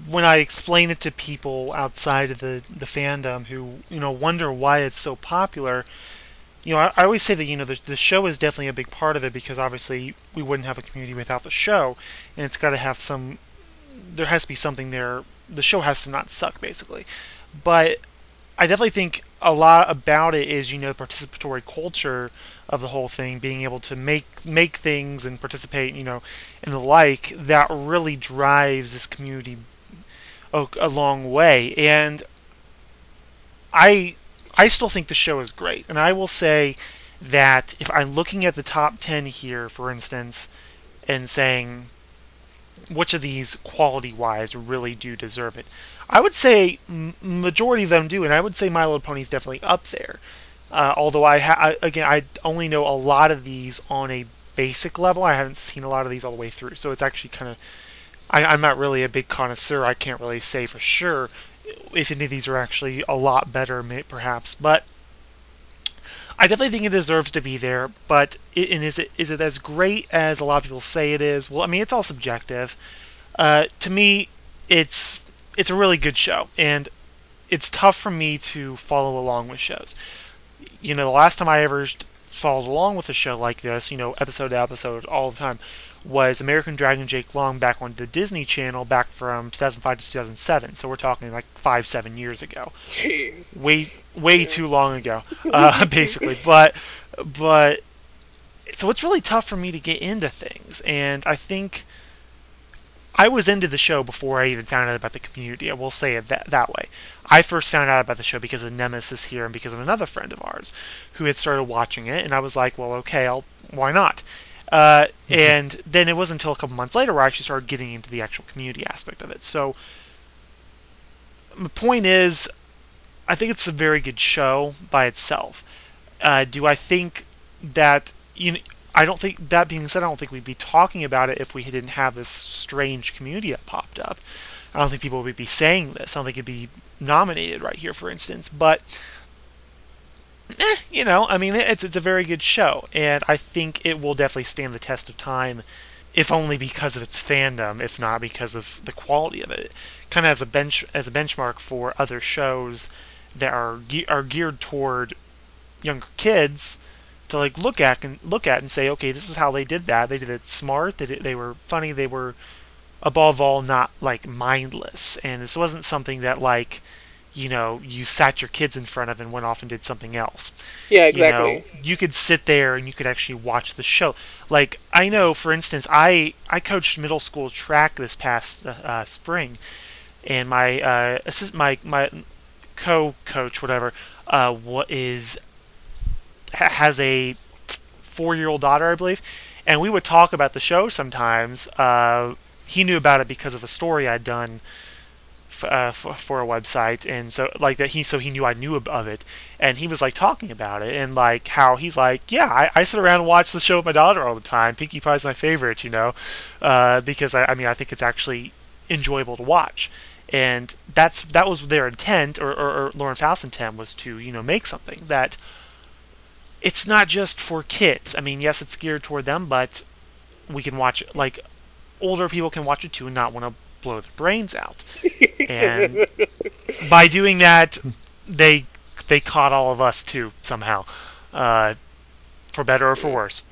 when I explain it to people outside of the fandom who, wonder why it's so popular, I always say that, the show is definitely a big part of it, because obviously we wouldn't have a community without the show, and it's got to have there has to be something there. The show has to not suck, basically. But I definitely think a lot about it is, the participatory culture of the whole thing, being able to make things and participate, and the like, that really drives this community a long way. And I still think the show is great. And I will say that if I'm looking at the top 10 here, for instance, and saying which of these quality-wise really do deserve it, I would say majority of them do, and I would say My Little Pony is definitely up there. Although I only know a lot of these on a basic level. I haven't seen a lot of these all the way through, so it's actually kind of, I'm not really a big connoisseur. I can't really say for sure if any of these are actually a lot better, perhaps. But I definitely think it deserves to be there. But is it as great as a lot of people say it is? Well, I mean, it's all subjective. To me, it's a really good show, and it's tough for me to follow along with shows. The last time I ever followed along with a show like this, episode to episode all the time, was American Dragon Jake Long back on the Disney Channel back from 2005 to 2007. So we're talking like 5-7 years ago. Jeez. Way too long ago, basically. But so it's really tough for me to get into things, and I think I was into the show before I even found out about the community. I will say it that way. I first found out about the show because of Nemesis here and because of another friend of ours who had started watching it, and I was like, well, okay, why not? And then it wasn't until a couple months later where I actually started getting into the actual community aspect of it. So the point is, I think it's a very good show by itself. Do I think that, I don't think, that being said, I don't think we'd be talking about it if we didn't have this strange community that popped up. I don't think people would be saying this. I don't think it'd be nominated right here, for instance. But, I mean, it's a very good show. And I think it will definitely stand the test of time, if only because of its fandom, if not because of the quality of it. Kind of as a benchmark for other shows that are geared toward younger kids, to like look at and say, okay, this is how they did that. They did it smart. They were funny. They were above all, not like mindless. And this wasn't something that like, you sat your kids in front of and went off and did something else. Yeah, exactly. You could sit there and you could actually watch the show. Like, I know, for instance, I coached middle school track this past spring, and my my co-coach, whatever, has a 4-year-old daughter, I believe, and we would talk about the show sometimes. He knew about it because of a story I'd done for a website, and so like that he knew I knew of it, and he was like talking about it, and like how he's like, yeah, I sit around and watch the show with my daughter all the time. Pinkie Pie's my favorite, because I think it's actually enjoyable to watch, and that was their intent, or Lauren Faust's intent was to make something that it's not just for kids. I mean, yes, it's geared toward them, but we can watch it, like older people can watch it too and not want to blow their brains out. And by doing that, they caught all of us too somehow, for better or for worse.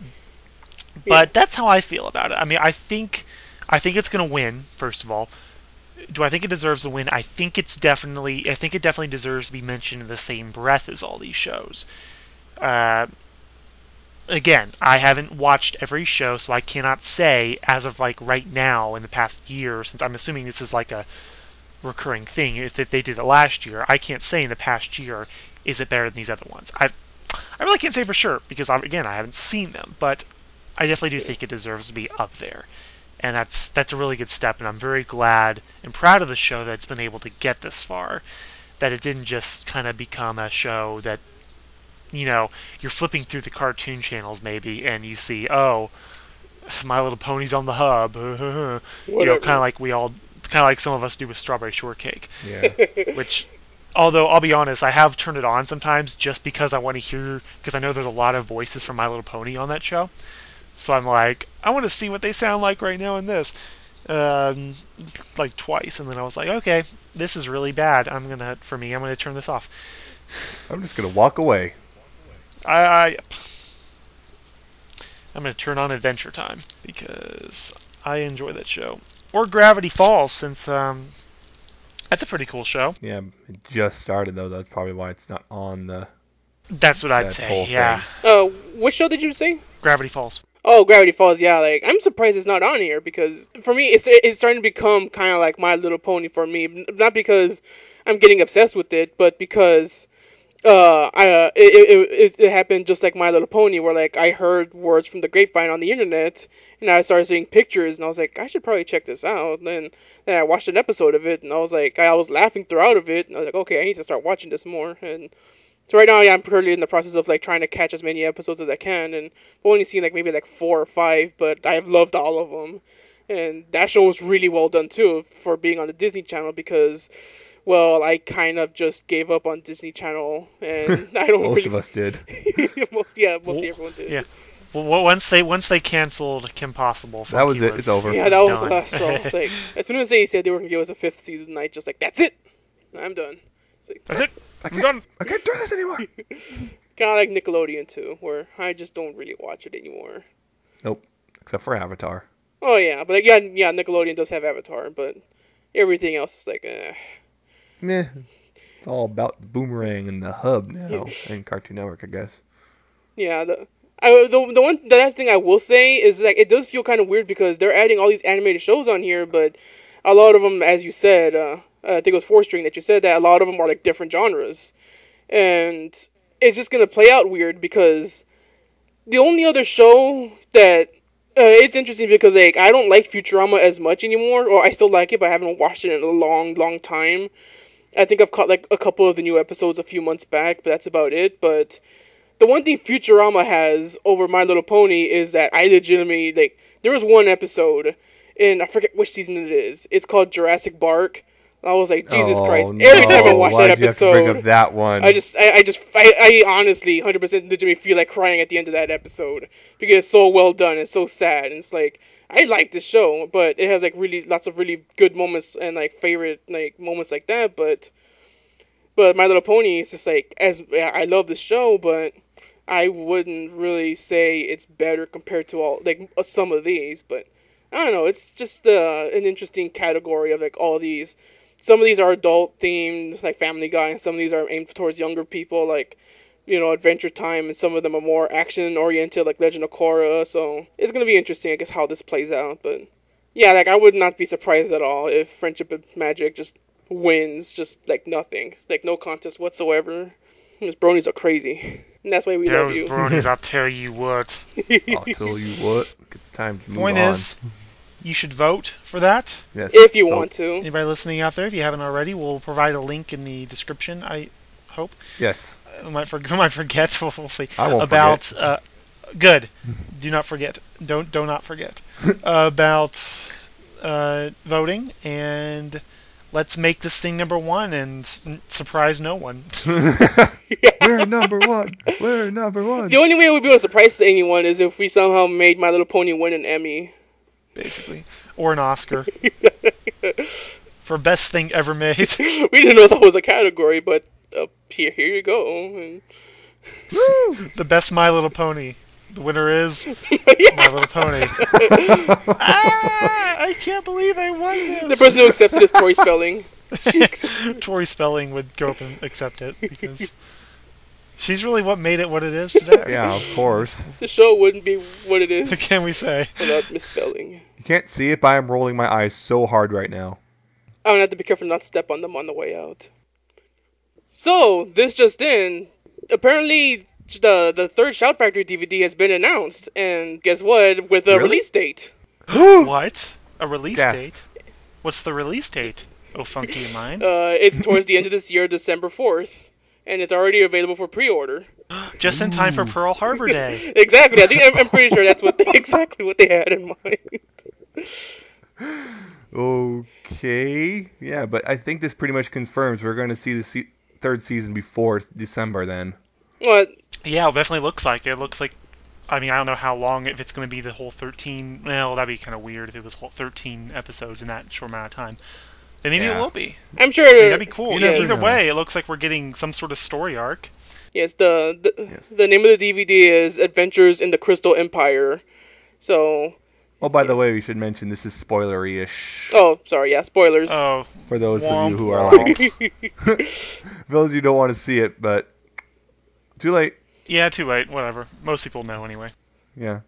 But that's how I feel about it. I mean, I think it's going to win. First of all, do I think it deserves a win? I think it definitely deserves to be mentioned in the same breath as all these shows. Again, I haven't watched every show, so I cannot say as of like right now in the past year, since I'm assuming this is like a recurring thing. If they did it last year, I can't say in the past year is it better than these other ones. I really can't say for sure because I haven't seen them, but I definitely do think it deserves to be up there, and that's a really good step. And I'm very glad and proud of the show that it's been able to get this far. That it didn't just kind of become a show that you're flipping through the cartoon channels maybe and you see, oh, My Little Pony's on the hub, kind of like some of us do with Strawberry Shortcake. Yeah. Which, although I'll be honest, I have turned it on sometimes just because I want to hear, because I know there's a lot of voices from My Little Pony on that show. So I'm like, I want to see what they sound like right now in this. Like twice, and then I was like, okay, this is really bad. I'm gonna turn this off. I'm just gonna walk away. I'm going to turn on Adventure Time because I enjoy that show. Or Gravity Falls, since that's a pretty cool show. Yeah, it just started though. That's probably why it's not on the. That's what I'd say. Yeah. What show did you say? Gravity Falls. Oh, Gravity Falls. Yeah, like I'm surprised it's not on here because for me, it's starting to become kind of like My Little Pony for me. Not because I'm getting obsessed with it, but because. It happened just like My Little Pony, where like I heard words from the grapevine on the internet, and I started seeing pictures, and I was like, I should probably check this out. And then I watched an episode of it, and I was like, I was laughing throughout of it, and I was like, okay, I need to start watching this more. And so right now, yeah, I'm currently in the process of like trying to catch as many episodes as I can, and I've only seen like maybe like 4 or 5, but I've loved all of them. And that show was really well done too for being on the Disney Channel because. Well, I kind of just gave up on Disney Channel, and I don't. Most of us did. Mostly everyone did. Yeah. Well, once they canceled Kim Possible, that was it. It's over. Yeah, that was the last straw. It's like, as soon as they said they were gonna give us a 5th season, I just like, that's it. I'm done. Like, that's it. I'm done. I can't do this anymore. Kind of like Nickelodeon too, where I just don't really watch it anymore. Nope, except for Avatar. Oh yeah, but like, yeah, Nickelodeon does have Avatar, but everything else is like, Meh. It's all about the Boomerang and the Hub now, and Cartoon Network, I guess. Yeah, the last thing I will say is like it does feel kind of weird because they're adding all these animated shows on here, but a lot of them, as you said, I think it was 4-string that you said that a lot of them are like different genres, and it's just gonna play out weird because the only other show that it's interesting because like I don't like Futurama as much anymore, or I still like it, but I haven't watched it in a long time. I think I've caught like a couple of the new episodes a few months back, but that's about it. But the one thing Futurama has over My Little Pony is that I legitimately, like, there was one episode, and I forget which season it is. It's called Jurassic Bark. I was like, Jesus Christ. No. Every time I watch that episode, you have to bring up that one? I honestly 100% legitimately feel like crying at the end of that episode because it's so well done and so sad. And it's like, I like this show, but it has like really lots of really good moments and like favorite like moments like that. But My Little Pony is just like, I love this show, but I wouldn't really say it's better compared to all like some of these. But I don't know. It's just an interesting category of like all these. Some of these are adult themed, like Family Guy, and some of these are aimed towards younger people, like Adventure Time, and some of them are more action oriented, like Legend of Korra. So it's gonna be interesting, I guess, how this plays out. But yeah, like I would not be surprised at all if Friendship and Magic just wins, just like nothing, like no contest whatsoever. Those bronies are crazy, and that's why we love you. Those bronies, I'll tell you what. I'll tell you what. It's time to move Point on. is, you should vote for that. Yes. If you want to. Anybody listening out there, if you haven't already, we'll provide a link in the description, I hope. Yes. I might forget. We'll see. I won't forget. Good. Do not forget. Do not forget. About voting, and let's make this thing number one and surprise no one. We're number one. We're number one. The only way we'd be able to surprise anyone is if we somehow made My Little Pony win an Emmy. Basically. Or an Oscar. For best thing ever made. We didn't know that was a category, but here you go. And... The best My Little Pony. The winner is My Little Pony. I can't believe I won this. The person who accepts it is Tori Spelling. She accepts it. Tori Spelling would go up and accept it because she's really what made it what it is today. Yeah, of course. The show wouldn't be what it is. What can we say? Without misspelling. You can't see it, but I'm rolling my eyes so hard right now. I'm gonna have to be careful not to step on them on the way out. So, this just in. Apparently, the third Shout Factory DVD has been announced, and guess what? With a release date. What? A release date? What's the release date? Oh, funky in mine. It's towards the end of this year, December 4th, and it's already available for pre-order. Just in time for Pearl Harbor Day. Exactly. I think I'm pretty sure that's exactly what they had in mind. Okay. Yeah, but I think this pretty much confirms we're going to see the third season before December then. What? Yeah, it definitely looks like it. It looks like, I mean, I don't know how long, if it's going to be the whole 13, well, that'd be kind of weird if it was 13 episodes in that short amount of time. But maybe it will be. I'm sure. I mean, that'd be cool. Yes. Either way, it looks like we're getting some sort of story arc. Yes, the name of the DVD is Adventures in the Crystal Empire. So... Oh, by the way, we should mention this is spoilery-ish. Oh, sorry, yeah, spoilers. Oh, for those of you who are like... For those of you who don't want to see it, but... Too late. Yeah, too late. Whatever. Most people know anyway. Yeah.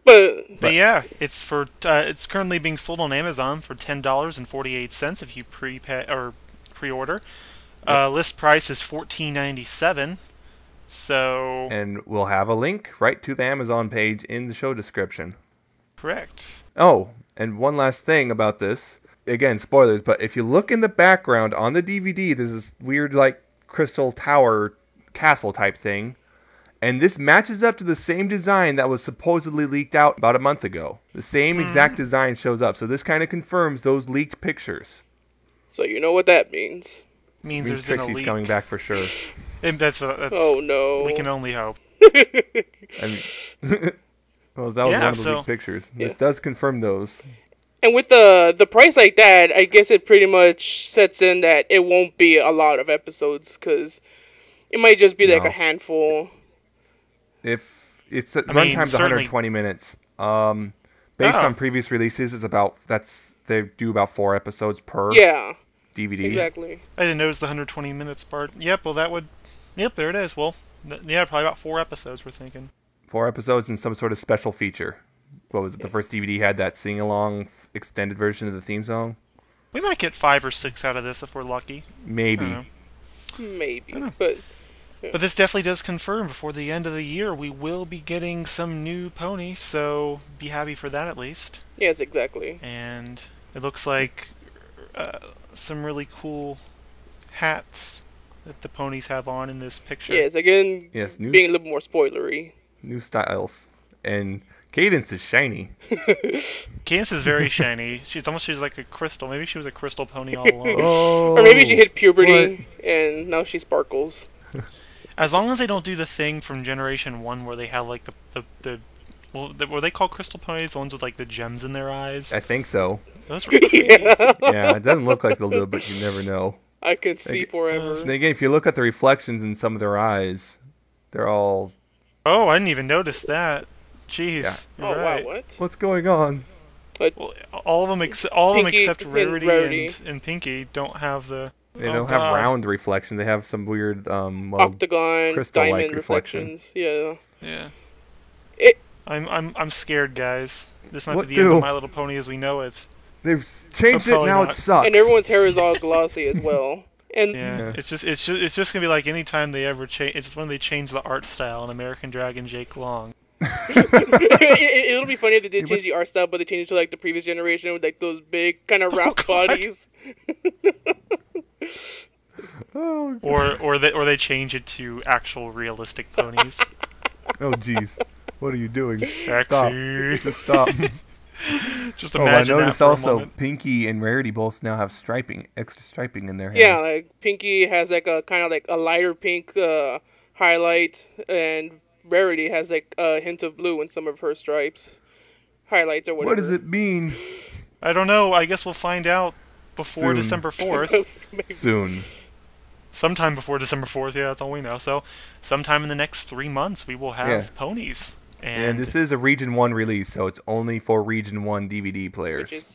But yeah, it's for it's currently being sold on Amazon for $10.48 if you pre-order. List price is $14.97. So. And we'll have a link right to the Amazon page in the show description. Correct. Oh, and one last thing about this. Again, spoilers, but if you look in the background on the DVD, there's this weird, like, crystal tower castle type thing. And this matches up to the same design that was supposedly leaked out about a month ago. The same exact design shows up. So this kind of confirms those leaked pictures. So you know what that means. Means there's been a Trixie's leak. coming back for sure. And that's oh, no. We can only hope. Well, that was one of the leaked pictures. This does confirm those. And with the price like that, I guess it pretty much sets in that it won't be a lot of episodes, because it might just be like a handful. If it's runtime's 120 minutes. Based on previous releases, they do about 4 episodes per DVD. Exactly. I didn't notice the 120 minutes part. Yep, well that would... Yep, there it is. Well, yeah, probably about 4 episodes we're thinking. 4 episodes and some sort of special feature. What was it? The first DVD had that sing-along extended version of the theme song? We might get 5 or 6 out of this if we're lucky. Maybe. But this definitely does confirm before the end of the year we will be getting some new ponies, so be happy for that at least. Yes, exactly. And it looks like some really cool hats that the ponies have on in this picture. Yes, again, being a little more spoilery. New styles. And Cadence is shiny. Cadence is very shiny. She's like a crystal. Maybe she was a crystal pony all along. Or maybe she hit puberty and now she sparkles. As long as they don't do the thing from Generation 1 where they have like were they called crystal ponies? The ones with like the gems in their eyes? I think so. Those were crazy. Yeah, it doesn't look like they'll do it, but you never know. I could see forever. And again, if you look at the reflections in some of their eyes, they're all... Oh, I didn't even notice that. Jeez. Yeah. Oh, right. wow, what? What's going on? But Well, all of them Pinky except and Rarity, Rarity. And Pinky don't have the. They don't have round reflection. They have some weird octagon, crystal-like diamond reflection. reflections. Yeah. Yeah. It, I'm scared, guys. This might What be the end do? of My Little Pony as we know it. They've changed it, Probably now not. it sucks. and everyone's hair is all glossy as well. And Yeah. Yeah. It's just gonna be like anytime they ever change. It's when they change the art style in American Dragon Jake Long. it'll be funny if they did change the art style, but they changed it to like the previous generation with like those big kind of round God. bodies. Oh, Or they change it to actual realistic ponies. oh, jeez. What are you doing? Sexy. Stop. Just stop. Just Oh, I imagine that noticed for a also moment. Pinky and Rarity both now have extra striping in their hair. Yeah, like Pinky has like a kind of like a lighter pink highlight, and Rarity has like a hint of blue in some of her stripes, highlights or whatever. What does it mean? I don't know. I guess we'll find out before Soon. December 4th. Soon. Sometime before December 4th, yeah, that's all we know. So, sometime in the next 3 months, we will have Yeah. ponies. And this is a Region 1 release, so it's only for Region 1 DVD players. Which is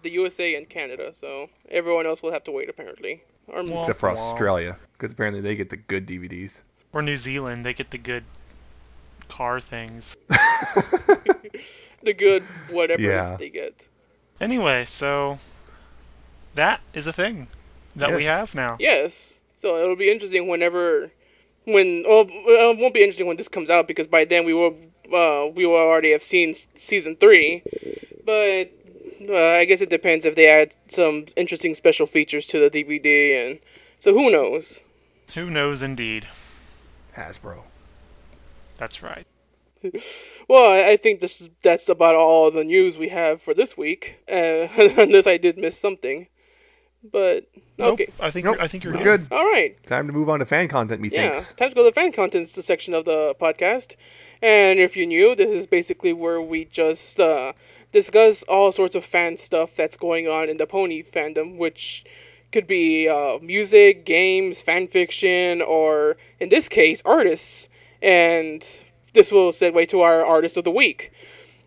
the USA and Canada, so everyone else will have to wait apparently. Or Well, Except for Wow. Australia, because apparently they get the good DVDs. or New Zealand, they get the good car things. the good whatever Yeah. they get. Anyway, so that is a thing that we Yes. have now. Yes. So it'll be interesting it won't be interesting when this comes out because by then we will already have seen season 3. But I guess it depends if they add some interesting special features to the DVD, and so who knows? Who knows indeed. Hasbro. That's right. Well, I think that's about all the news we have for this week, unless I did miss something. But okay, Nope, I think you're we're good. good. all right. Time to move on to fan content, methinks. Time to go to the fan contents section of the podcast. And if you're new, this is basically where we just discuss all sorts of fan stuff that's going on in the pony fandom, which could be music, games, fan fiction, or in this case, artists. And this will segue to our artist of the week.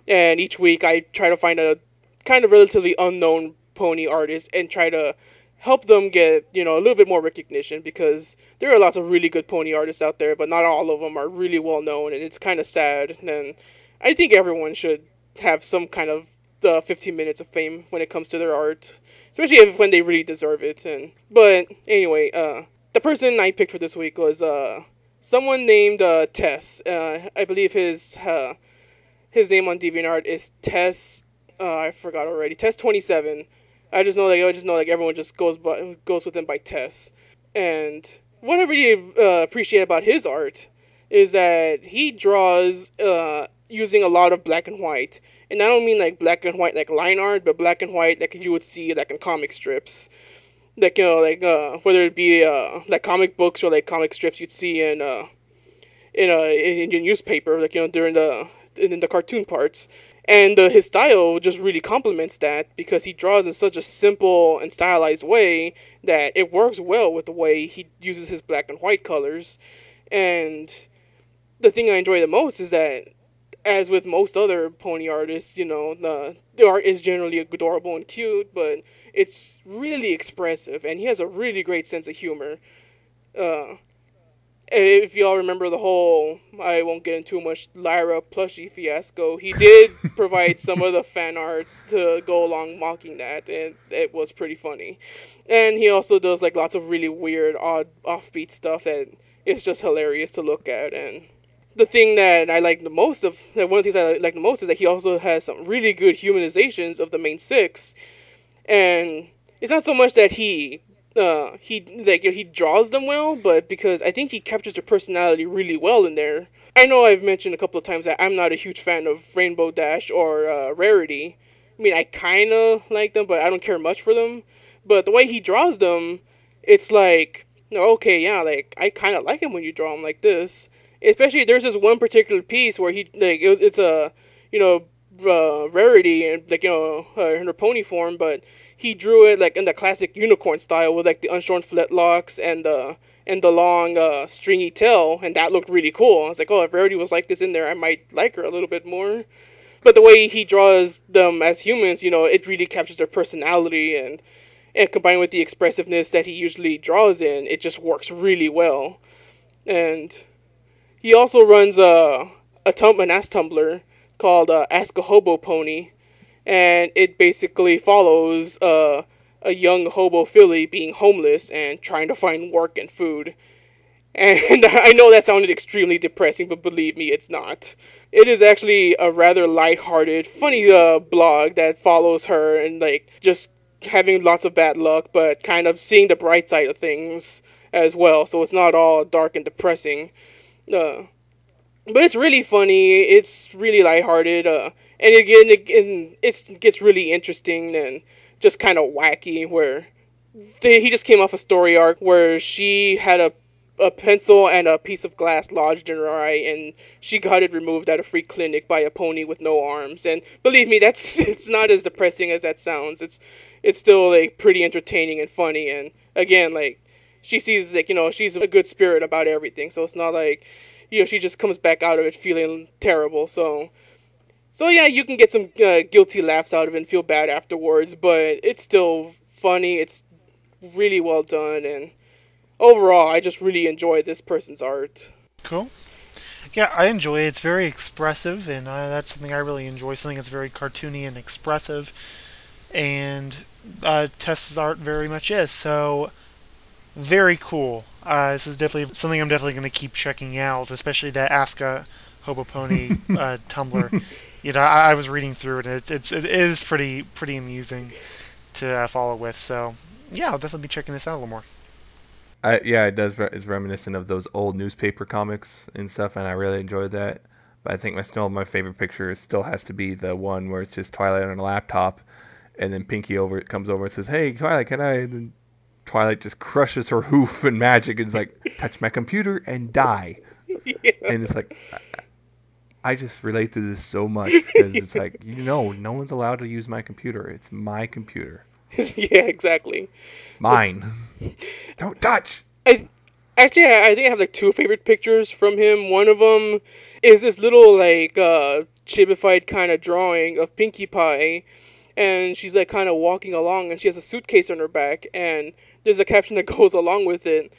And each week I try to find a kind of relatively unknown pony artist and try to help them get, a little bit more recognition, because there are lots of really good pony artists out there, but not all of them are really well known, and it's kind of sad. And I think everyone should have some kind of 15 minutes of fame when it comes to their art, especially when they really deserve it. But anyway, the person I picked for this week was someone named Tess. I believe his name on DeviantArt is Tess. I forgot already. Tess 27. I just know everyone just goes with him by Tess. And what I really appreciate about his art is that he draws using a lot of black and white. And I don't mean like black and white like line art, but black and white like you would see like in comic strips. Like whether it be like comic books or like comic strips you'd see in your newspaper, like during the cartoon parts. And his style just really complements that, because he draws in such a simple and stylized way that it works well with the way he uses his black and white colors. And the thing I enjoy the most is that, as with most other pony artists, the art is generally adorable and cute, but it's really expressive, and he has a really great sense of humor. If y'all remember the whole, I won't get into too much, Lyra plushie fiasco, he did provide some of the fan art to go along mocking that, and it was pretty funny. And he also does like lots of really weird, odd, offbeat stuff that is just hilarious to look at. And the thing that I like the most one of the things I like the most is that he also has some really good humanizations of the main 6. And it's not so much that he draws them well, but because I think he captures their personality really well in there. I know I've mentioned a couple of times that I'm not a huge fan of Rainbow Dash or Rarity. I mean, I kind of like them, but I don't care much for them. But the way he draws them, it's like, okay, yeah, like I kind of like him when you draw him like this. Especially there's this one particular piece where it's a Rarity and in her pony form, but he drew it like in the classic unicorn style with like the unshorn fletlocks and the long stringy tail, and that looked really cool. I was like, oh, if Rarity was like this in there, I might like her a little bit more. But the way he draws them as humans, it really captures their personality, and combined with the expressiveness that he usually draws in, it just works really well. And he also runs an ass Tumblr called Ask a Hobo Pony, and it basically follows a young hobo filly being homeless and trying to find work and food. And I know that sounded extremely depressing, but believe me, it's not. It is actually a rather lighthearted, funny blog that follows her and just having lots of bad luck, but kind of seeing the bright side of things as well. So it's not all dark and depressing. But it's really funny. It's really lighthearted. And again, it gets really interesting and just kind of wacky. Where he just came off a story arc where she had a pencil and a piece of glass lodged in her eye, and she got it removed at a free clinic by a pony with no arms. And believe me, it's not as depressing as that sounds. It's still pretty entertaining and funny. And again, she sees she's a good spirit about everything. So it's not she just comes back out of it feeling terrible. So yeah, you can get some guilty laughs out of it and feel bad afterwards, but it's still funny. It's really well done, and overall, I just really enjoy this person's art. Cool. Yeah, I enjoy it. It's very expressive, and that's something I really enjoy. Something that's very cartoony and expressive, and Tess's art very much is. So, very cool. This is definitely something I'm definitely going to keep checking out, especially that Ask a Hobo Pony Tumblr. I was reading through it, and it is pretty amusing to follow with. So, yeah, I'll definitely be checking this out a little more. Yeah, it does. It's reminiscent of those old newspaper comics and stuff, and I really enjoyed that. But I think my favorite picture still has to be the one where it's just Twilight on a laptop, and then Pinky comes over and says, "Hey, Twilight, can I?" And then Twilight just crushes her hoof and magic, and is like, "Touch my computer and die." Yeah. And it's like, I just relate to this so much because it's like, no one's allowed to use my computer. It's my computer. Yeah, exactly. Mine. Don't touch. I think I have two favorite pictures from him. One of them is this little chibified kind of drawing of Pinkie Pie, and she's kind of walking along, and she has a suitcase on her back, and there's a caption that goes along with it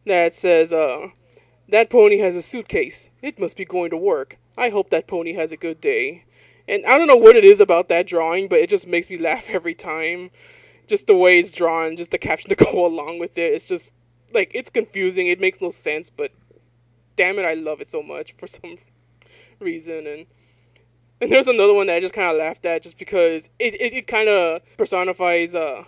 that says, "That pony has a suitcase. It must be going to work. I hope that pony has a good day." And I don't know what it is about that drawing, but it just makes me laugh every time. Just the way it's drawn, just the caption to go along with it. It's just, it's confusing. It makes no sense, but damn it, I love it so much for some reason. And there's another one that I just kind of laughed at just because it kind of personifies, I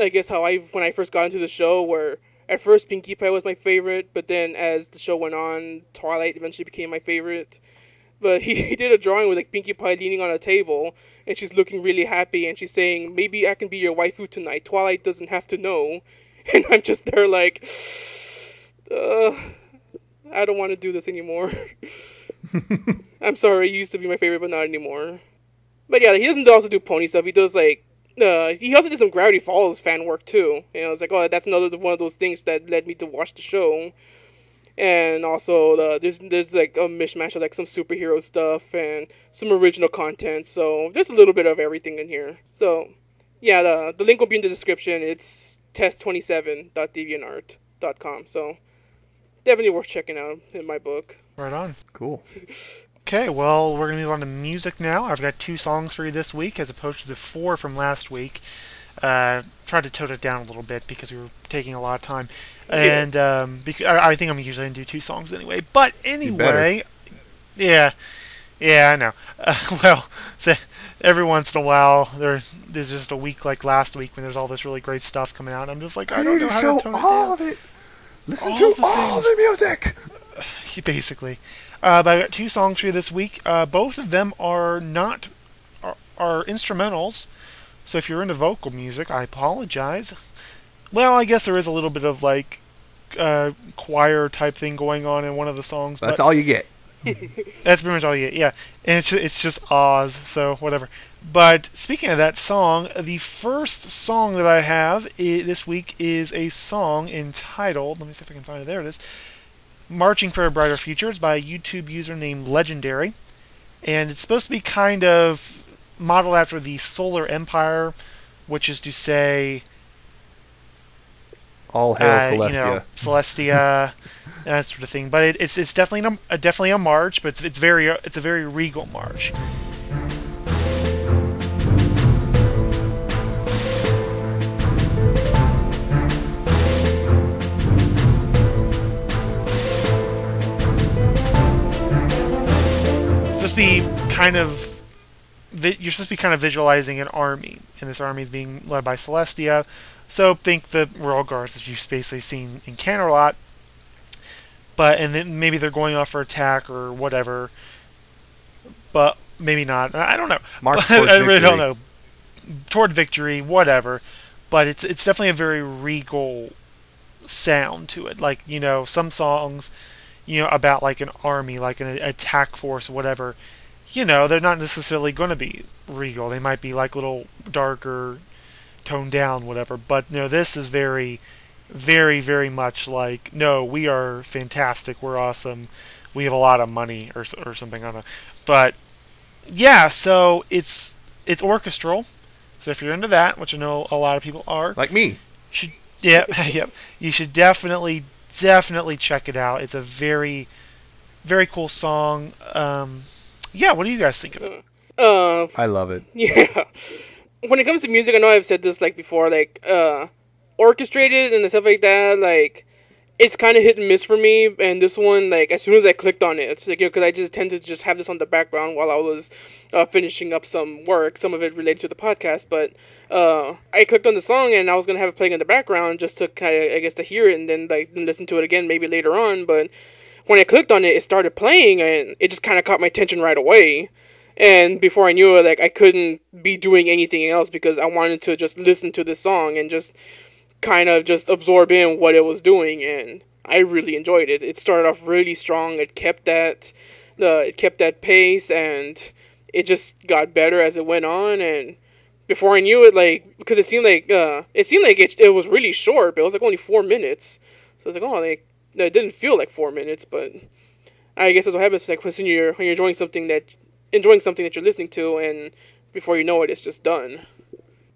guess, when I first got into the show, where at first Pinkie Pie was my favorite, but then as the show went on, Twilight eventually became my favorite. But he did a drawing with Pinkie Pie leaning on a table, and she's looking really happy, and she's saying, "Maybe I can be your waifu tonight. Twilight doesn't have to know." And I'm just there I don't want to do this anymore. I'm sorry, you used to be my favorite, but not anymore. But yeah, he doesn't also do pony stuff. He does he also did some Gravity Falls fan work too. I was like, oh, that's another one of those things that led me to watch the show. And also, there's a mishmash of some superhero stuff and some original content. So there's a little bit of everything in here. So yeah, the link will be in the description. It's test27.deviantart.com. So definitely worth checking out in my book. Right on. Cool. Okay, well, we're going to move on to music now. I've got 2 songs for you this week as opposed to the 4 from last week. Tried to tone it down a little bit because we were taking a lot of time. And I think I'm usually going to do 2 songs anyway. But anyway, yeah, I know. So every once in a while, there's just a week like last week when there's all this really great stuff coming out. I'm just like, I don't know how to tone it down. All of it. Listen to all the music. Basically. But I got 2 songs for you this week. Both of them are instrumentals. So if you're into vocal music, I apologize. Well, I guess there is a little bit of choir type thing going on in one of the songs. That's all you get. That's pretty much all you get, yeah. And it's just Oz, so whatever. But speaking of that song, the first song that I have this week is a song entitled, let me see if I can find it, there it is, Marching for a Brighter Future. It's by a YouTube user named Legendary. and it's supposed to be kind of modeled after the Solar Empire, which is to say, all hail Celestia. Celestia, that sort of thing. But it's definitely a march, but it's a very regal march. You're supposed to be kind of visualizing an army, and this army is being led by Celestia. So think the Royal Guards that you've basically seen in Canterlot, and then maybe they're going off for attack or whatever, but maybe not. I don't know. I really don't know. Toward victory, whatever. But it's definitely a very regal sound to it. Like, some songs, about like an army, like an attack force, whatever. They're not necessarily going to be regal. They might be like a little darker, toned down, whatever. But this is very, very, very much like, no, we are fantastic. We're awesome. We have a lot of money or something. I don't know. But yeah, so it's orchestral. So if you're into that, which I know a lot of people are, like me, you should definitely check it out. It's a very, very cool song. Yeah, what do you guys think of it? I love it. Yeah. When it comes to music, I know I've said this before, orchestrated and stuff like that, it's kind of hit and miss for me. And this one, as soon as I clicked on it, it's because I just tend to just have this on the background while I was finishing up some work, some of it related to the podcast. But I clicked on the song and I was gonna have it playing in the background just to kind of, I guess, to hear it and then listen to it again maybe later on. But when I clicked on it, it started playing, and it just kind of caught my attention right away. And before I knew it, I couldn't be doing anything else because I wanted to just listen to this song and just kind of just absorb in what it was doing. And I really enjoyed it. It started off really strong. It kept that pace, and it just got better as it went on. And before I knew it, because it seemed like it was really short, but it was only 4 minutes. So I was it didn't feel like 4 minutes, but I guess that's what happens when you're enjoying something that you're listening to, and before you know it, it's just done.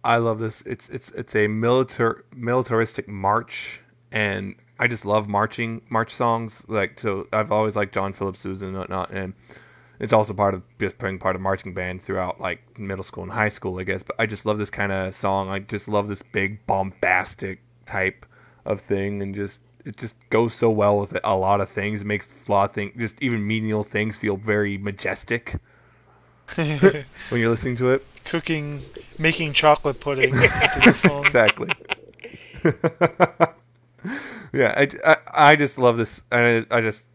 I love this. It's a militaristic march, and I just love march songs. So I've always liked John Philip Sousa and whatnot, and it's also part of marching band throughout middle school and high school, I guess. But I just love this kind of song. I just love this big bombastic type of thing, and it just goes so well with a lot of things. It makes a lot of things, just even menial things, feel very majestic when you're listening to it. Making chocolate pudding to the song. Exactly. Yeah, I just love this. I just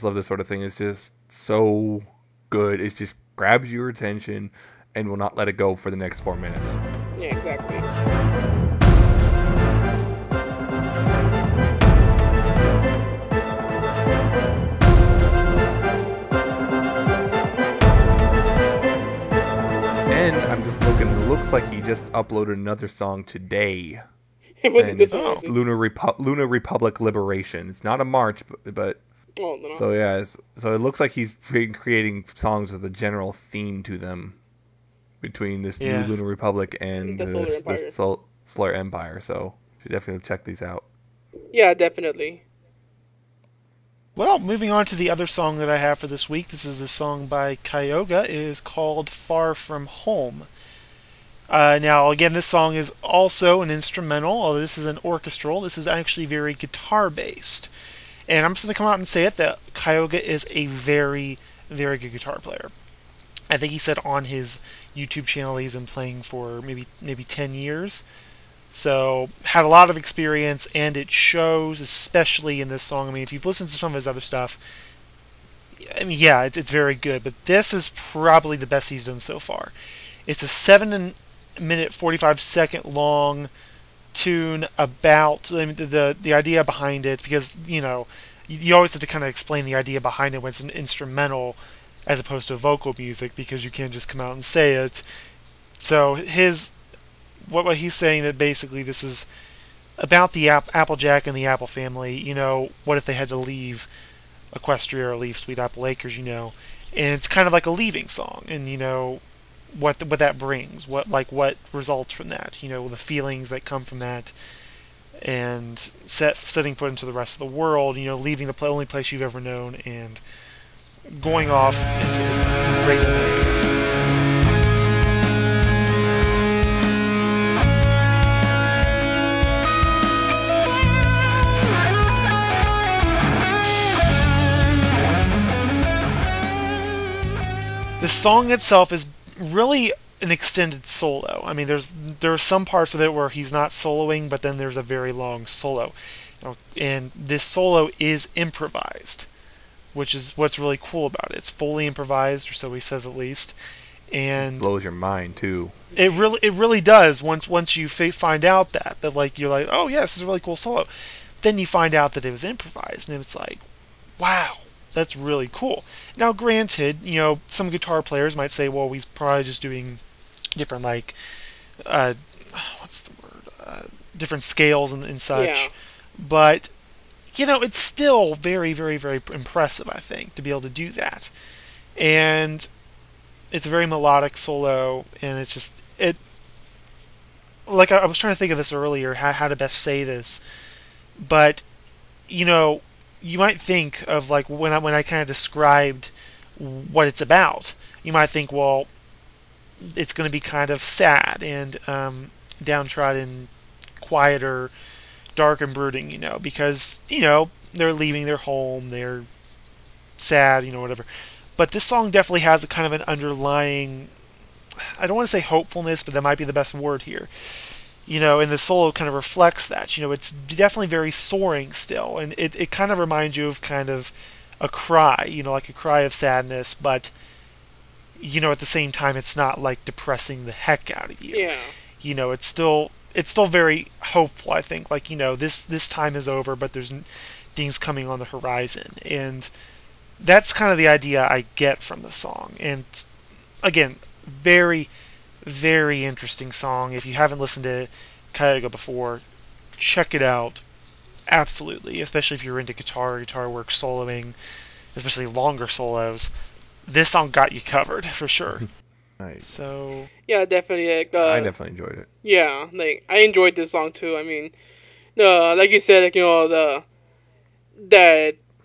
love this sort of thing. It's just so good. It just grabs your attention and will not let it go for the next 4 minutes. Yeah, exactly. And I'm just looking. It looks like he just uploaded another song today. It wasn't this one. Lunar Republic Liberation. It's not a march, but oh, no. So yeah. So it looks like he's creating songs with a general theme to them between this new Lunar Republic and this Solar Empire. So you should definitely check these out. Yeah, definitely. Well, moving on to the other song that I have for this week. This is the song by Kyogre. It is called Far From Home. Now, again, this song is also an instrumental, although this is an orchestral. This is actually very guitar-based. And I'm just going to come out and say it, that Kyogre is a very, very good guitar player. I think he said on his YouTube channel he's been playing for maybe 10 years. So, had a lot of experience, and it shows, especially in this song. I mean, if you've listened to some of his other stuff, I mean, yeah, it's very good, but this is probably the best he's done so far. It's a 7-minute, 45-second long tune about the idea behind it, because, you always have to kind of explain the idea behind it when it's an instrumental as opposed to vocal music, because you can't just come out and say it. So, what he's saying that basically this is about the Applejack and the Apple family. What if they had to leave Equestria or leave Sweet Apple Acres, and it's kind of like a leaving song, and what that brings, what results from that, the feelings that come from that, and setting foot into the rest of the world, leaving the only place you've ever known and going off into the great unknowns. The song itself is really an extended solo. I mean, there are some parts of it where he's not soloing, but then there's a very long solo. And this solo is improvised, which is what's really cool about it. It's fully improvised, or so he says at least. And it blows your mind too. It really does. Once you find out that like you're like, oh yes, this is a really cool solo. Then you find out that it was improvised, and it's like, wow. That's really cool. Now, granted, some guitar players might say, well, he's probably just doing different, different scales and such. Yeah. But, it's still very, very, very impressive, I think, to be able to do that. And it's a very melodic solo, and it's just, like I was trying to think of this earlier, how to best say this. But, you might think of like when I kind of described what it's about, you might think, well, it's going to be kind of sad and downtrodden, quieter, dark and brooding, because they're leaving their home, they're sad, whatever. But this song definitely has a kind of an underlying, I don't want to say hopefulness, but that might be the best word here. And the solo kind of reflects that. It's definitely very soaring still, and it kind of reminds you of kind of a cry, like a cry of sadness, but, at the same time, it's not like depressing the heck out of you. Yeah. It's still very hopeful, I think. Like, this time is over, but there's things coming on the horizon, and that's kind of the idea I get from the song. And again, very, very interesting song. If you haven't listened to Kyogre before, check it out. Absolutely. Especially if you're into guitar work, soloing, especially longer solos. This song got you covered, for sure. Nice. So... yeah, definitely. I definitely enjoyed it. Yeah, I enjoyed this song too. I mean, like you said, that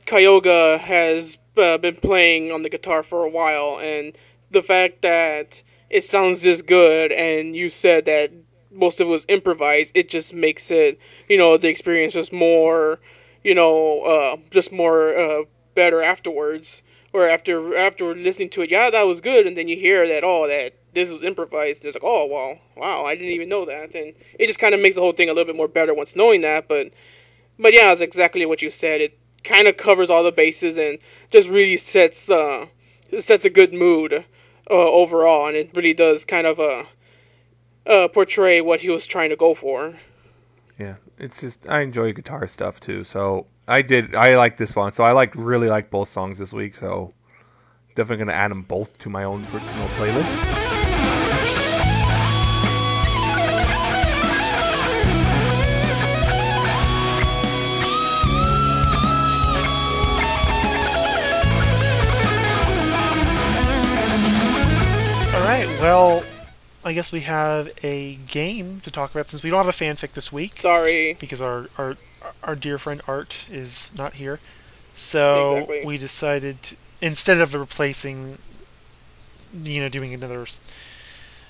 Kyogre has been playing on the guitar for a while, and the fact that it sounds this good, and you said that most of it was improvised, it just makes it, the experience just more, better afterwards. Or after listening to it, yeah, that was good, and then you hear that, that this was improvised, and it's like, oh, well, wow, I didn't even know that, and it just kind of makes the whole thing a little bit more better once knowing that, but yeah, it's exactly what you said. It kind of covers all the bases, and just really sets a good mood overall, and it really does kind of portray what he was trying to go for. Yeah, it's just, I enjoy guitar stuff too, so I like this one, so I really like both songs this week, so definitely going to add them both to my own personal playlist. Well, I guess we have a game to talk about since we don't have a fanfic this week. Sorry. Because our dear friend Art is not here. So exactly. We decided to, instead of replacing, doing another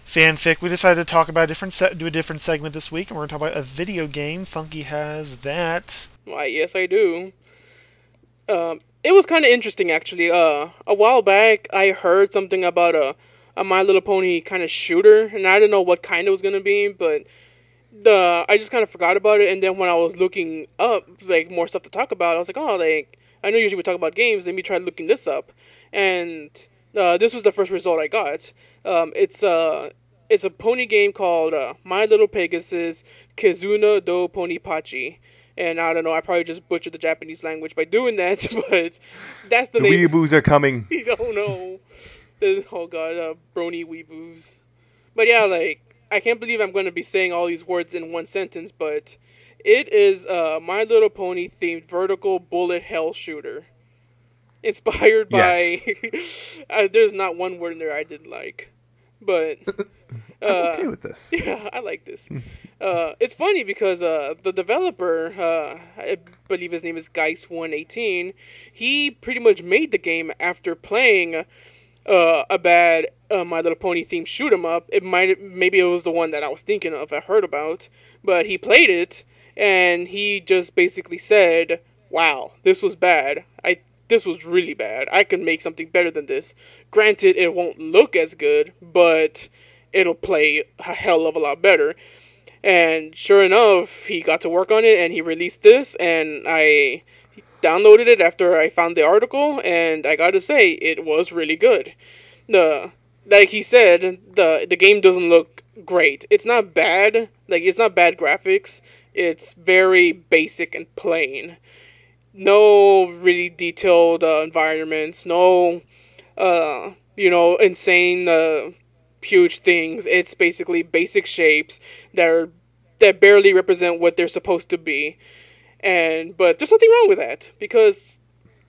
fanfic, we decided to talk about do a different segment this week, and we're going to talk about a video game. Funky has that. Why, yes, I do. It was kind of interesting, actually. A while back, I heard something about a My Little Pony kind of shooter, and I didn't know what kind it was going to be, but I just kind of forgot about it, and then when I was looking up, more stuff to talk about, I was like, I know usually we talk about games, let me try looking this up, and this was the first result I got. It's a pony game called My Little Pegasus Kizuna do Ponipachi. And I don't know, I probably just butchered the Japanese language by doing that, but that's the name. The weeaboos are coming. Oh no. Oh god, Brony weeboos. But yeah, I can't believe I'm going to be saying all these words in one sentence, but it is a My Little Pony themed vertical bullet hell shooter. inspired by. Yes. There's not one word in there I didn't like, but I'm okay with this. yeah, I like this. It's funny because the developer, I believe his name is Geist118, he pretty much made the game after playing a bad My Little Pony themed shoot 'em up. Maybe it was the one that I was thinking of, I heard about, but he played it and he just basically said, "Wow, this was bad. This was really bad. I can make something better than this. Granted, it won't look as good, but it'll play a hell of a lot better." And sure enough, he got to work on it and he released this, and I downloaded it after I found the article, and I gotta say, it was really good. Like he said, the game doesn't look great. It's not bad. Like, it's not bad graphics. It's very basic and plain. No really detailed environments. No, insane huge things. It's basically basic shapes that barely represent what they're supposed to be. But there's nothing wrong with that, because,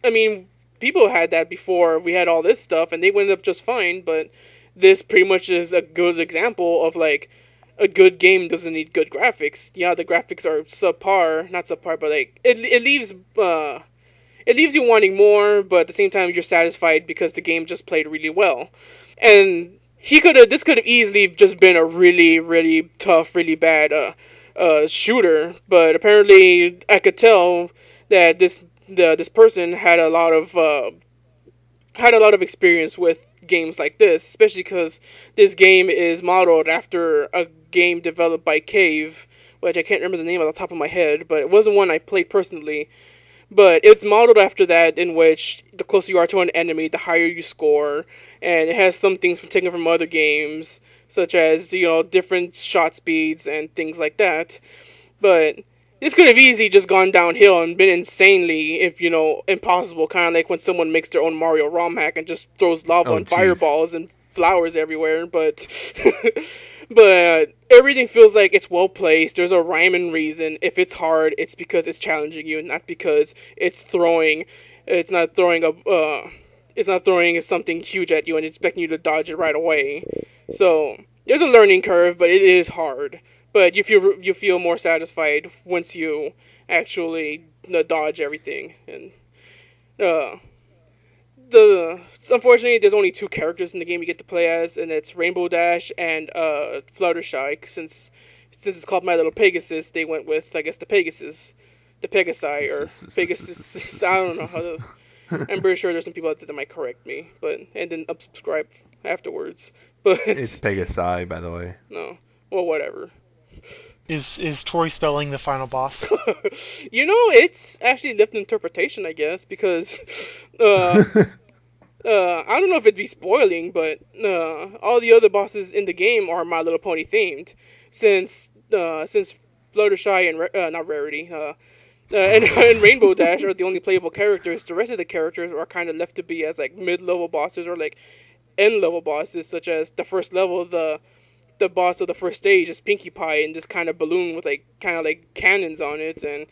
I mean, people had that before we had all this stuff, and they went up just fine, but this pretty much is a good example of, like, a good game doesn't need good graphics. Yeah, the graphics are not subpar, but, like, it leaves you wanting more, but at the same time, you're satisfied because the game just played really well. And this could have easily just been a really, really tough, really bad, shooter, but apparently I could tell that this person had a lot of experience with games like this, especially because this game is modeled after a game developed by Cave, which I can't remember the name off the top of my head, but it wasn't one I played personally. But it's modeled after that, in which the closer you are to an enemy, the higher you score, and it has some things taken from other games, such as, different shot speeds and things like that. But this could have easily just gone downhill and been insanely, impossible, kind of like when someone makes their own Mario ROM hack and just throws lava and fireballs and flowers everywhere, but but everything feels like it's well placed. There's a rhyme and reason. If it's hard, it's because it's challenging you, not because it's not throwing something huge at you and expecting you to dodge it right away. So there's a learning curve, but it is hard. But you feel more satisfied once you actually dodge everything. And unfortunately, there's only 2 characters in the game you get to play as, and it's Rainbow Dash and Fluttershy. Since it's called My Little Pegasus, they went with, I guess, the Pegasi, or Pegasus. I don't know how to. I'm pretty sure there's some people out there that might correct me, and then unsubscribe afterwards. But it's Pegasi, by the way. No, well, whatever. Is Tori Spelling the final boss? It's actually left an interpretation, I guess, because I don't know if it'd be spoiling, but all the other bosses in the game are My Little Pony themed, since Fluttershy and not Rarity, and Rainbow Dash are the only playable characters. The rest of the characters are kind of left to be as, like, mid-level bosses or, like, end-level bosses, such as the first level, the boss of the first stage is Pinkie Pie and this kind of balloon with, like, kind of like cannons on it, and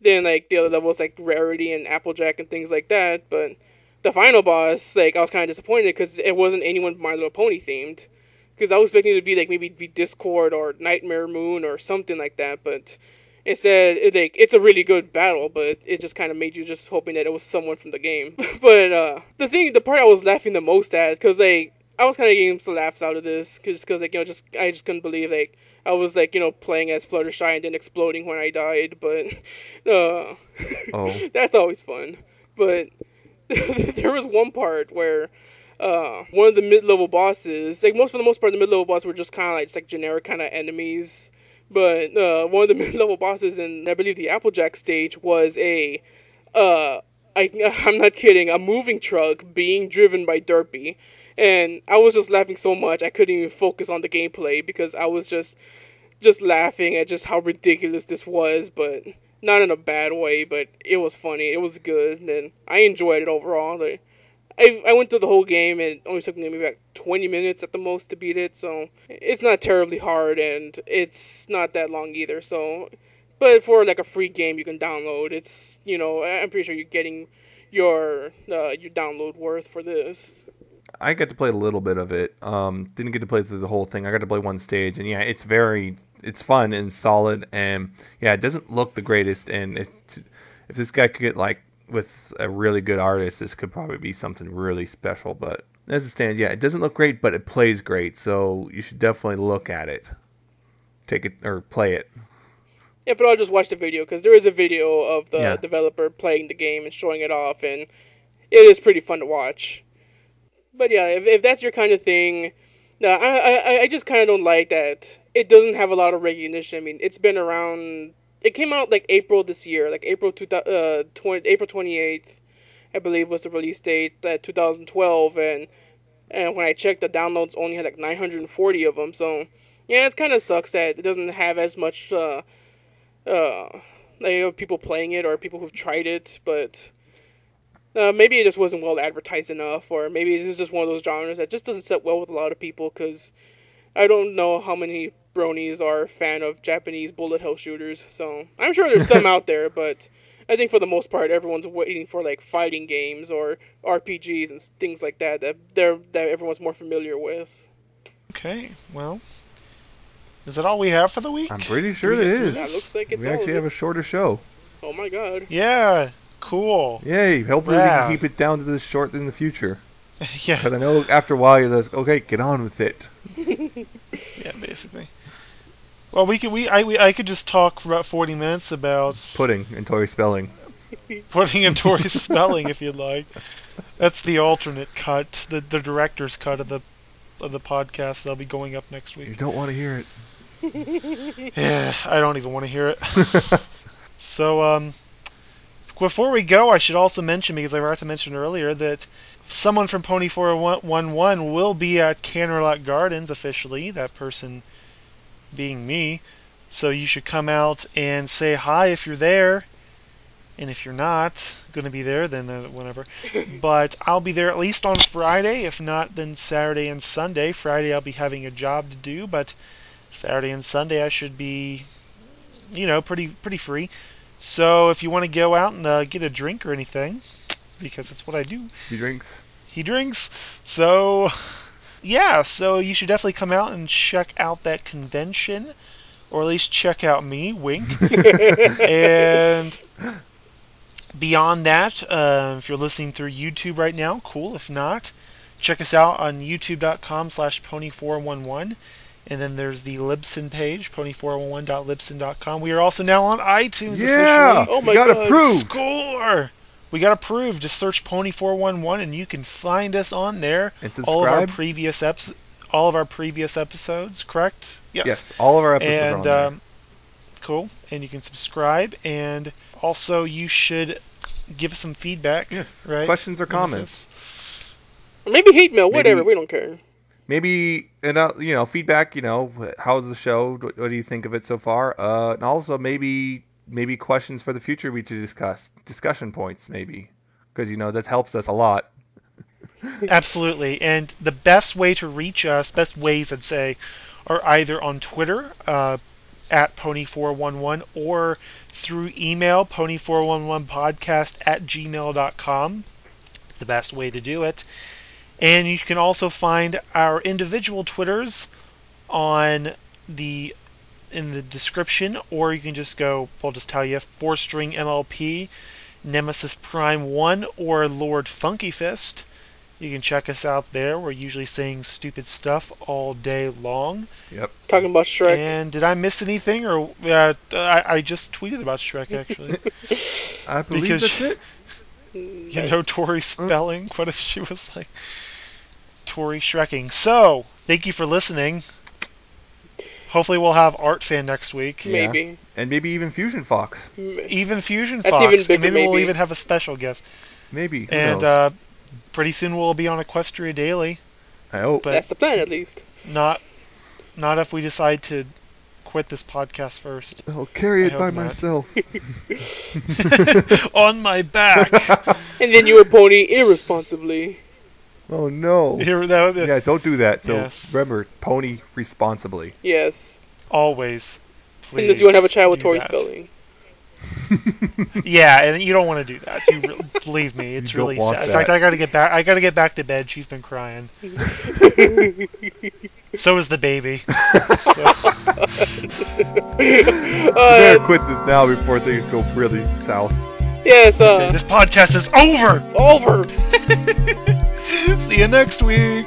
then, like, the other levels like Rarity and Applejack and things like that. But the final boss, like, I was kind of disappointed because it wasn't anyone My Little Pony themed, because I was expecting it to be, like, maybe Discord or Nightmare Moon or something like that, but instead, it's a really good battle, but it just kind of made you just hoping that it was someone from the game. But the part I was laughing the most at, because, like, I was kind of getting some laughs out of this, because like, I just couldn't believe, like, I was, like, playing as Fluttershy and then exploding when I died, but that's always fun. But there was one part where one of the mid-level bosses, like, for the most part, the mid-level bosses were just kind of like, just like generic kind of enemies, but one of the mid-level bosses in, I believe, the Applejack stage was I'm not kidding, a moving truck being driven by Derpy. And I was just laughing so much I couldn't even focus on the gameplay, because I was just laughing at just how ridiculous this was, but not in a bad way, but it was funny. It was good, and I enjoyed it overall. Like, I went through the whole game, and it only took me maybe like 20 minutes at the most to beat it, so it's not terribly hard, and it's not that long either, so... But for, like, a free game you can download, it's, I'm pretty sure your download worth for this? I got to play a little bit of it. Didn't get to play through the whole thing. I got to play one stage, and yeah, it's fun and solid, and yeah, it doesn't look the greatest. And if this guy could get like with a really good artist, this could probably be something really special. But as it stands, yeah, it doesn't look great, but it plays great. So you should definitely look at it, take it or play it. If I'll just watch the video, because there is a video of the developer playing the game and showing it off, and it is pretty fun to watch. But yeah, if that's your kind of thing, no, I just kind of don't like that it doesn't have a lot of recognition. I mean, it's been around. It came out like April this year, like April 28th, I believe was the release date, 2012, and when I checked, the downloads only had like 940 of them. So yeah, it kind of sucks that it doesn't have as much like people playing it or people who've tried it, but. Maybe it just wasn't well advertised enough, or maybe this is just one of those genres that just doesn't sit well with a lot of people, because I don't know how many bronies are a fan of Japanese bullet hell shooters, so I'm sure there's some out there, but I think for the most part everyone's waiting for like fighting games or RPGs and things like that everyone's more familiar with. Okay, well, is that all we have for the week? I'm pretty sure it is. That looks like it's we actually have a shorter show. Oh my god. Yeah. Cool. Yay! Hopefully we can keep it down to this short in the future. Yeah. Because I know after a while you're just okay. Get on with it. Yeah, basically. Well, I could just talk for about 40 minutes about pudding and Tori Spelling. Pudding and Tori Spelling, if you'd like. That's the alternate cut, the director's cut of the podcast. That'll be going up next week. You don't want to hear it. Yeah, I don't even want to hear it. So, before we go, I should also mention, because I forgot to mention earlier, that someone from Pony411 will be at Canterlot Gardens officially, that person being me. So you should come out and say hi if you're there. And if you're not going to be there, then whatever. But I'll be there at least on Friday. If not, then Saturday and Sunday. Friday I'll be having a job to do, but Saturday and Sunday I should be, pretty free. So if you want to go out and get a drink or anything, because that's what I do. He drinks. So, yeah, so you should definitely come out and check out that convention, or at least check out me, wink. And beyond that, if you're listening through YouTube right now, cool. If not, check us out on youtube.com/pony411. And then there's the Libsyn page, pony411.libsyn.com. We are also now on iTunes. Yeah! Oh my God. Approved! Score! We got approved. Just search Pony411 and you can find us on there. And subscribe. All of our previous episodes, correct? Yes, all of our episodes are on there. Cool. And you can subscribe. And also you should give us some feedback. Yes. Right? Questions or comments. Maybe hate mail, whatever. We don't care. Maybe, feedback, how's the show? What do you think of it so far? And also maybe questions for the future we should discuss. Discussion points, maybe. Because, that helps us a lot. Absolutely. And the best way to reach us, best ways I'd say, are either on Twitter, at Pony411, or through email, pony411podcast@gmail.com. The best way to do it. And you can also find our individual Twitters in the description, or you can just go, I'll just tell you, 4-string MLP, Nemesis Prime 1, or LordFunkyFist. You can check us out there. We're usually saying stupid stuff all day long. Yep. Talking about Shrek. And did I miss anything? Or I just tweeted about Shrek, actually. I believe that's it. Tori Spelling. What if she was like Tori Shrekking? So, thank you for listening. Hopefully we'll have Artfan next week. Maybe. Yeah. And maybe even FusionFox. Even FusionFox. That's even bigger, maybe we'll even have a special guest. Maybe. Who and knows? Pretty soon we'll be on Equestria Daily. I hope. That's the plan, at least. Not if we decide to quit this podcast first. I'll carry it by myself. On my back. And then you would pony irresponsibly. Oh no. Guys, don't do that. So remember, pony responsibly. Yes. Always. Please. Unless you want to have a child with Tori Spelling. Yeah, and you don't want to do that. Believe me, it's really sad. In fact, I gotta get back. I gotta get back to bed. She's been crying. So is the baby. You better quit this now before things go really south. Yes. Okay, this podcast is over. Over. See you next week.